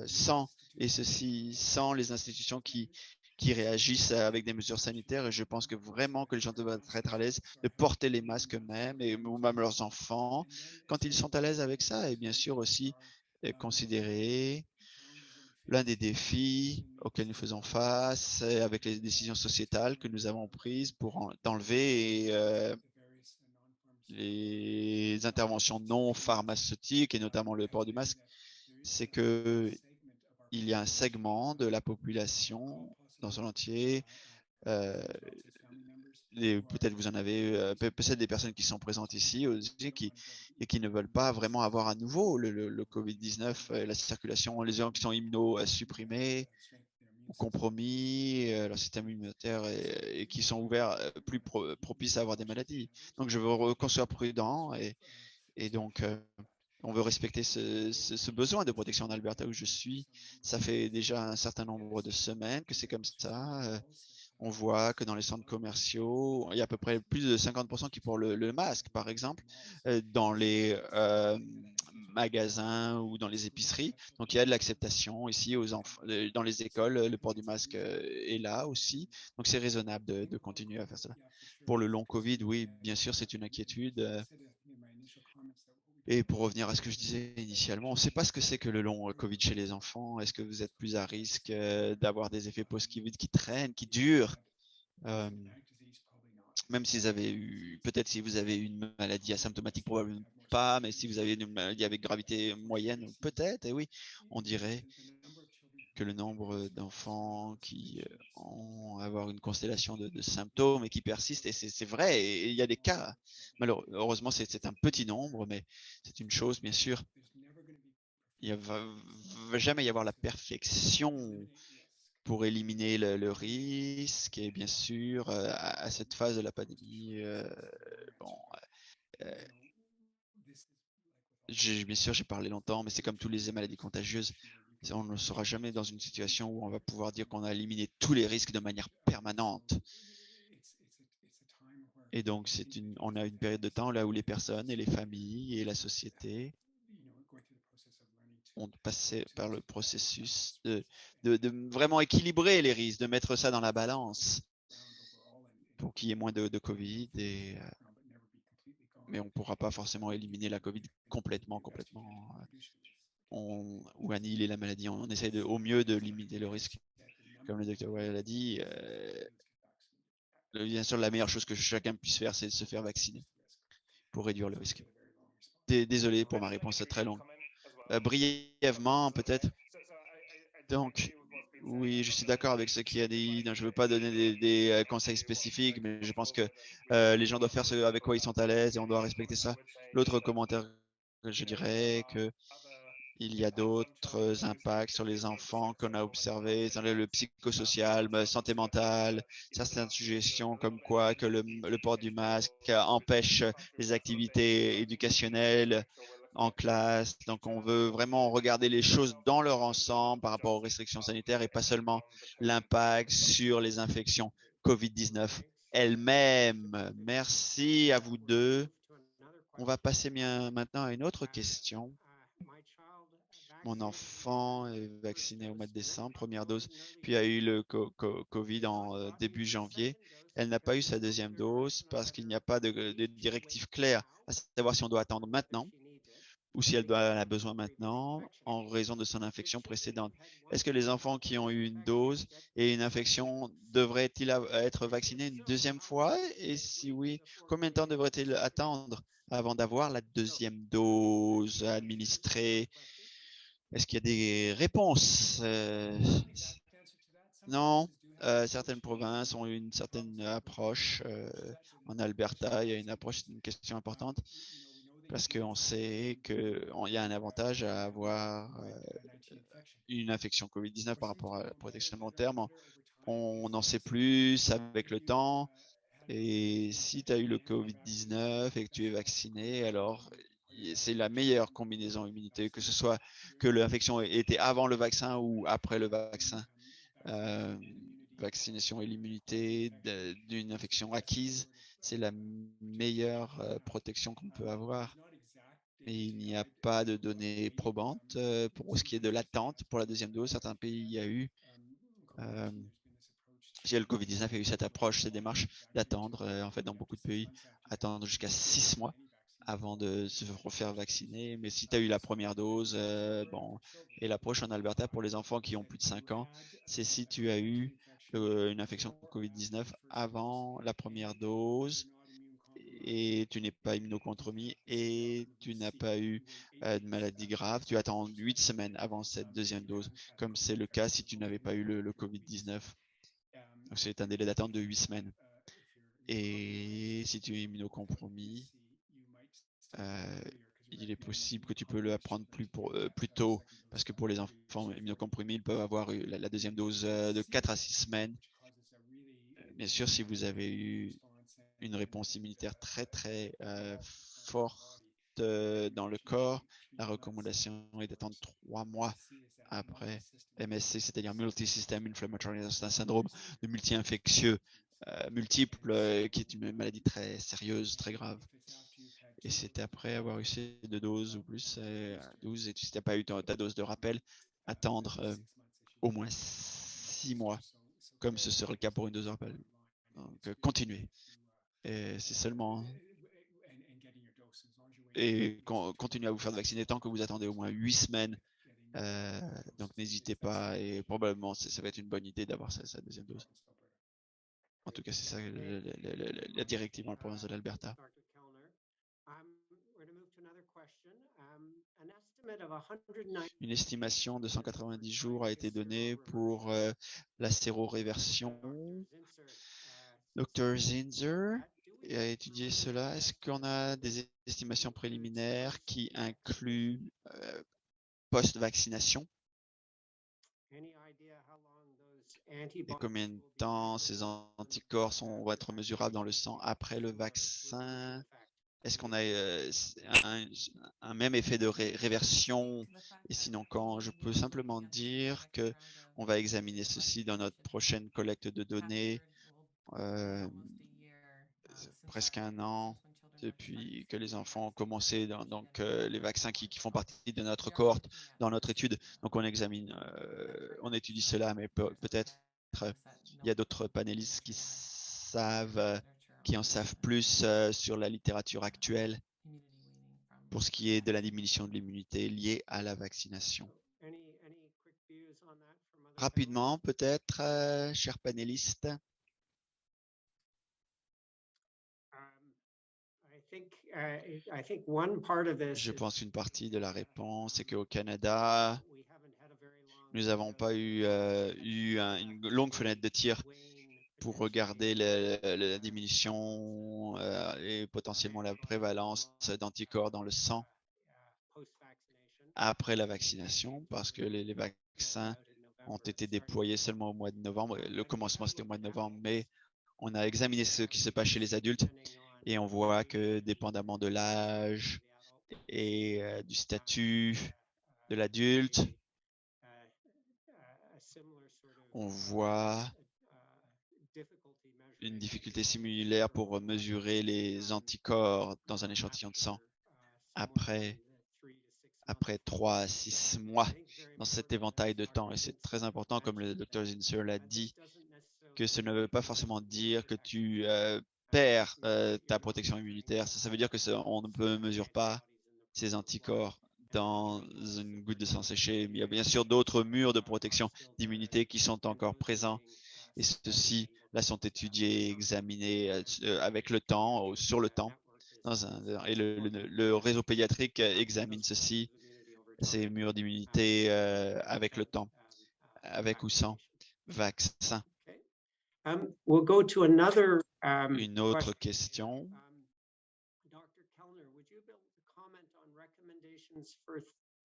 D: sans les institutions qui réagissent avec des mesures sanitaires, et je pense que vraiment que les gens doivent être à l'aise de porter les masques eux-mêmes ou même leurs enfants quand ils sont à l'aise avec ça. Et bien sûr aussi considérer l'un des défis auxquels nous faisons face avec les décisions sociétales que nous avons prises pour d'enlever les interventions non pharmaceutiques et notamment le port du masque, c'est que il y a un segment de la population dans son entier, peut-être vous en avez, peut-être des personnes qui sont présentes ici aussi, et qui ne veulent pas vraiment avoir à nouveau le Covid-19, la circulation, les gens qui sont immunosupprimés ou compromis, leur système immunitaire et qui sont ouverts, plus propices à avoir des maladies. Donc, je veux qu'on soit prudent et donc, on veut respecter ce besoin de protection en Alberta où je suis. Ça fait déjà un certain nombre de semaines que c'est comme ça. On voit que dans les centres commerciaux, il y a à peu près plus de 50% qui portent le masque, par exemple, dans les magasins ou dans les épiceries. Donc, il y a de l'acceptation ici aux enfants, dans les écoles, le port du masque est là aussi. Donc, c'est raisonnable de continuer à faire cela. Pour le long Covid, oui, bien sûr, c'est une inquiétude. Et pour revenir à ce que je disais initialement, on ne sait pas ce que c'est que le long Covid chez les enfants. Est-ce que vous êtes plus à risque d'avoir des effets post-Covid qui traînent, qui durent, même si peut-être si vous avez une maladie asymptomatique, probablement pas, mais si vous avez une maladie avec gravité moyenne, peut-être, et oui, on dirait que le nombre d'enfants qui ont avoir une constellation de symptômes et qui persistent, et c'est vrai, et il y a des cas, malheureusement c'est un petit nombre, mais c'est une chose, bien sûr, il ne va jamais y avoir la perfection pour éliminer le risque, et bien sûr, à cette phase de la pandémie, bien sûr, j'ai parlé longtemps, mais c'est comme toutes les maladies contagieuses. On ne sera jamais dans une situation où on va pouvoir dire qu'on a éliminé tous les risques de manière permanente. Et donc, on a une période de temps là où les personnes et les familles et la société ont passé par le processus de vraiment équilibrer les risques, de mettre ça dans la balance pour qu'il y ait moins de Covid. Mais on ne pourra pas forcément éliminer la Covid complètement. Ou annihiler la maladie. On essaie au mieux de limiter le risque. Comme le docteur Weil a dit, bien sûr, la meilleure chose que chacun puisse faire, c'est de se faire vacciner pour réduire le risque. Désolé pour ma réponse très longue. Brièvement, peut-être. Donc, Oui, je suis d'accord avec ce qui a dit. Je ne veux pas donner des conseils spécifiques, mais je pense que les gens doivent faire ce avec quoi ils sont à l'aise et on doit respecter ça. L'autre commentaire que je dirais que il y a d'autres impacts sur les enfants qu'on a observés, dans le psychosocial, santé mentale, certaines suggestions comme quoi que le port du masque empêche les activités éducationnelles en classe. Donc, on veut vraiment regarder les choses dans leur ensemble par rapport aux restrictions sanitaires et pas seulement l'impact sur les infections COVID-19 elles-mêmes. Merci à vous deux. On va passer maintenant à une autre question. Mon enfant est vacciné au mois de décembre, première dose, puis a eu le Covid en début janvier. Elle n'a pas eu sa deuxième dose parce qu'il n'y a pas de directive claire à savoir si on doit attendre maintenant ou si elle a besoin maintenant en raison de son infection précédente. Est-ce que les enfants qui ont eu une dose et une infection devraient-ils être vaccinés une deuxième fois? Et si oui, combien de temps devraient-ils attendre avant d'avoir la deuxième dose administrée? Est-ce qu'il y a des réponses? Non. Certaines provinces ont une certaine approche. En Alberta, il y a une approche, c'est une question importante parce qu'on sait qu'il y a un avantage à avoir une infection COVID-19 par rapport à la protection long terme. On en sait plus avec le temps. Et si tu as eu le COVID-19 et que tu es vacciné, alors c'est la meilleure combinaison immunité, que ce soit que l'infection ait été avant le vaccin ou après le vaccin. Vaccination et l'immunité d'une infection acquise, c'est la meilleure protection qu'on peut avoir. Mais il n'y a pas de données probantes pour ce qui est de l'attente pour la deuxième dose. Certains pays y a eu. Le Covid-19 a eu cette approche, cette démarche d'attendre, en fait, dans beaucoup de pays, attendre jusqu'à 6 mois avant de se refaire vacciner. Mais si tu as eu la première dose, bon, et l'approche en Alberta pour les enfants qui ont plus de 5 ans, c'est si tu as eu une infection Covid-19 avant la première dose et tu n'es pas immunocompromis et tu n'as pas eu de maladie grave, tu attends 8 semaines avant cette deuxième dose, comme c'est le cas si tu n'avais pas eu le Covid-19. Donc, c'est un délai d'attente de 8 semaines. Et si tu es immunocompromis, il est possible que tu peux le prendre plus tôt, parce que pour les enfants immunocompromis, ils peuvent avoir eu la deuxième dose de 4 à 6 semaines. Bien sûr, si vous avez eu une réponse immunitaire très forte dans le corps, la recommandation est d'attendre 3 mois après MSC, c'est-à-dire Multisystem Inflammatory Syndrome, de multi-infectieux multiple, qui est une maladie très sérieuse, très grave. Et c'est après avoir eu ces 2 doses ou plus, 12, et si tu n'as pas eu ta dose de rappel, attendre au moins 6 mois, comme ce serait le cas pour une dose de rappel. Donc, continuez. Et c'est seulement... Et continuez à vous faire vacciner tant que vous attendez au moins 8 semaines. Donc, n'hésitez pas, et probablement, ça va être une bonne idée d'avoir sa deuxième dose. En tout cas, c'est ça la directive dans la province de l'Alberta. Une estimation de 190 jours a été donnée pour la séroréversion. Dr. Zinzer a étudié cela. Est-ce qu'on a des estimations préliminaires qui incluent post-vaccination? Et combien de temps ces anticorps vont être mesurables dans le sang après le vaccin? Est-ce qu'on a un même effet de réversion? Et sinon, quand je peux simplement dire que on va examiner ceci dans notre prochaine collecte de données, presque 1 an depuis que les enfants ont commencé, donc les vaccins qui font partie de notre cohorte dans notre étude. Donc on examine, on étudie cela, mais peut-être il y a d'autres panélistes qui en savent plus sur la littérature actuelle pour ce qui est de la diminution de l'immunité liée à la vaccination. Rapidement, peut-être, chers panélistes. Je pense qu'une partie de la réponse est qu'au Canada, Nous n'avons pas eu une longue fenêtre de tir pour regarder la diminution et potentiellement la prévalence d'anticorps dans le sang après la vaccination, parce que les vaccins ont été déployés seulement au mois de novembre. Le commencement, c'était au mois de novembre, mais on a examiné ce qui se passe chez les adultes et on voit que dépendamment de l'âge et du statut de l'adulte, on voit une difficulté similaire pour mesurer les anticorps dans un échantillon de sang après 3 à 6 mois dans cet éventail de temps. Et c'est très important, comme le Dr Zinsser l'a dit, que ce ne veut pas forcément dire que tu perds ta protection immunitaire. Ça veut dire que on ne mesure pas ces anticorps dans une goutte de sang séché. Mais il y a bien sûr d'autres murs de protection d'immunité qui sont encore présents. Et ceux-ci, là, sont étudiés, examinés avec le temps, sur le temps. Et le réseau pédiatrique examine ceci, ces murs d'immunité avec le temps, avec ou sans vaccin.
C: We'll go to another
D: Une autre question.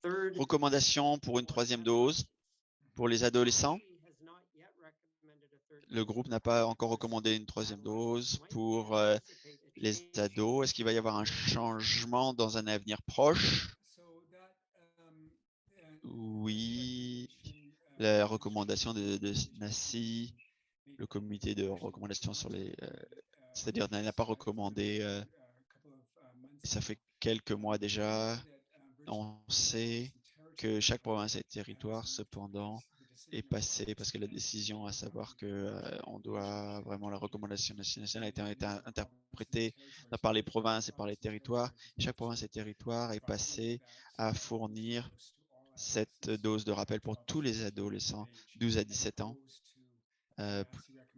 D: Recommandations pour une troisième dose pour les adolescents. Le groupe n'a pas encore recommandé une troisième dose pour les ados. Est-ce qu'il va y avoir un changement dans un avenir proche? Oui, la recommandation de NACI, le comité de recommandation sur les... c'est-à-dire n'a pas recommandé, ça fait quelques mois déjà, on sait que chaque province et territoire, cependant, est passé parce que la décision à savoir que on doit vraiment la recommandation nationale a été interprétée par les provinces et par les territoires. Chaque province et territoire est passé à fournir cette dose de rappel pour tous les adolescents 12 à 17 ans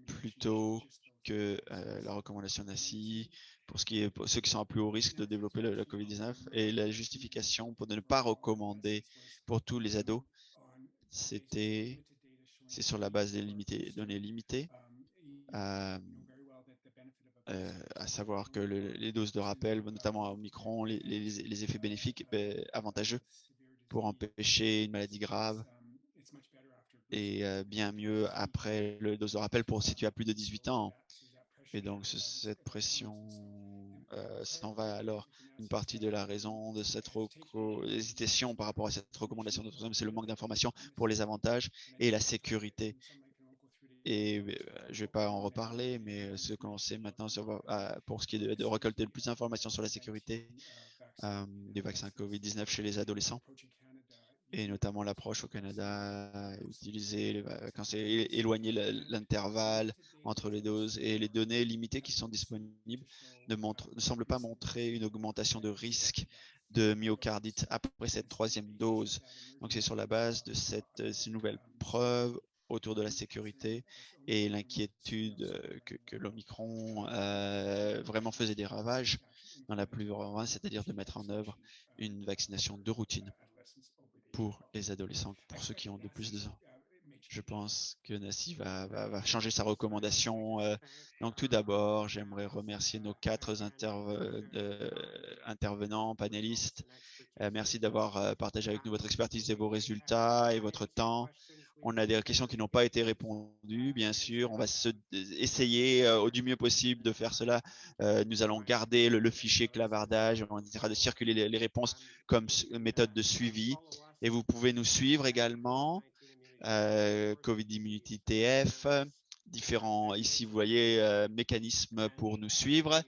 D: plutôt que la recommandation NACI pour ceux qui sont à plus haut risque de développer la COVID-19 et la justification pour ne pas recommander pour tous les ados, c'est sur la base des données limitées, à savoir que les doses de rappel, notamment à Omicron, les effets bénéfiques avantageux pour empêcher une maladie grave et bien mieux après le dose de rappel pour si tu as plus de 18 ans. Et donc cette pression s'en va alors. Une partie de la raison de cette hésitation par rapport à cette recommandation de troisième, c'est le manque d'information pour les avantages et la sécurité. Et je vais pas en reparler, mais ce que l'on sait maintenant pour ce qui est de récolter le plus d'informations sur la sécurité du vaccin COVID-19 chez les adolescents, et notamment l'approche au Canada, utiliser éloigner l'intervalle entre les doses, et les données limitées qui sont disponibles ne semblent pas montrer une augmentation de risque de myocardite après cette troisième dose. Donc c'est sur la base de ces nouvelles preuves autour de la sécurité et l'inquiétude que l'Omicron vraiment faisait des ravages dans la plupart des provinces, c'est-à-dire de mettre en œuvre une vaccination de routine pour les adolescents, pour ceux qui ont de plus de ans. Je pense que NACI va changer sa recommandation. Donc tout d'abord, j'aimerais remercier nos 4 intervenants, panélistes. Merci d'avoir partagé avec nous votre expertise et vos résultats et votre temps. On a des questions qui n'ont pas été répondues, bien sûr. On va essayer du mieux possible de faire cela. Nous allons garder le fichier clavardage. On essaiera de circuler les réponses comme méthode de suivi. Et vous pouvez nous suivre également. COVID Immunity TF, différents, ici vous voyez, mécanismes pour nous suivre.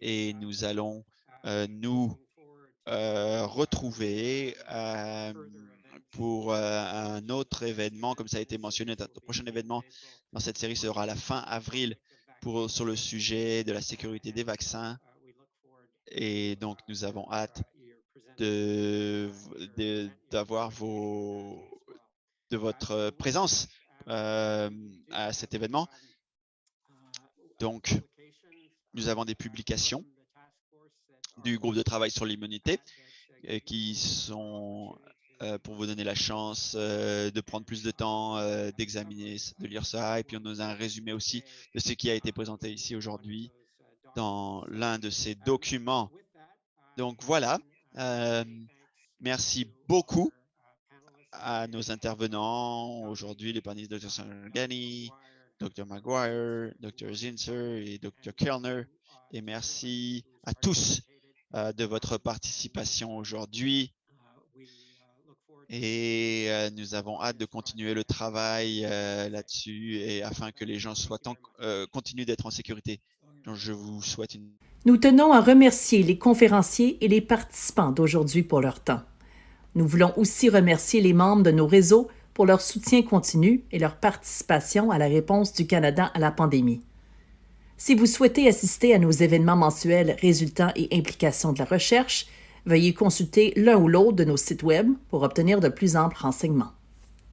D: Et nous allons nous retrouver pour un autre événement, comme ça a été mentionné. Notre prochain événement dans cette série sera à la fin avril sur le sujet de la sécurité des vaccins. Et donc, nous avons hâte d'avoir de votre présence à cet événement. Donc, nous avons des publications du groupe de travail sur l'immunité qui sont pour vous donner la chance de prendre plus de temps, d'examiner, de lire ça. Et puis on nous a un résumé aussi de ce qui a été présenté ici aujourd'hui dans l'un de ces documents. Donc voilà, merci beaucoup à nos intervenants aujourd'hui, les panélistes Dr. Sargani, Dr. Maguire, Dr. Zinser et Dr. Kellner. Et merci à tous de votre participation aujourd'hui. Et nous avons hâte de continuer le travail là-dessus et afin que les gens continuent d'être en sécurité. Donc, je vous souhaite une...
A: Nous tenons à remercier les conférenciers et les participants d'aujourd'hui pour leur temps. Nous voulons aussi remercier les membres de nos réseaux pour leur soutien continu et leur participation à la réponse du Canada à la pandémie. Si vous souhaitez assister à nos événements mensuels Résultats et implications de la recherche, veuillez consulter l'un ou l'autre de nos sites Web pour obtenir de plus amples renseignements.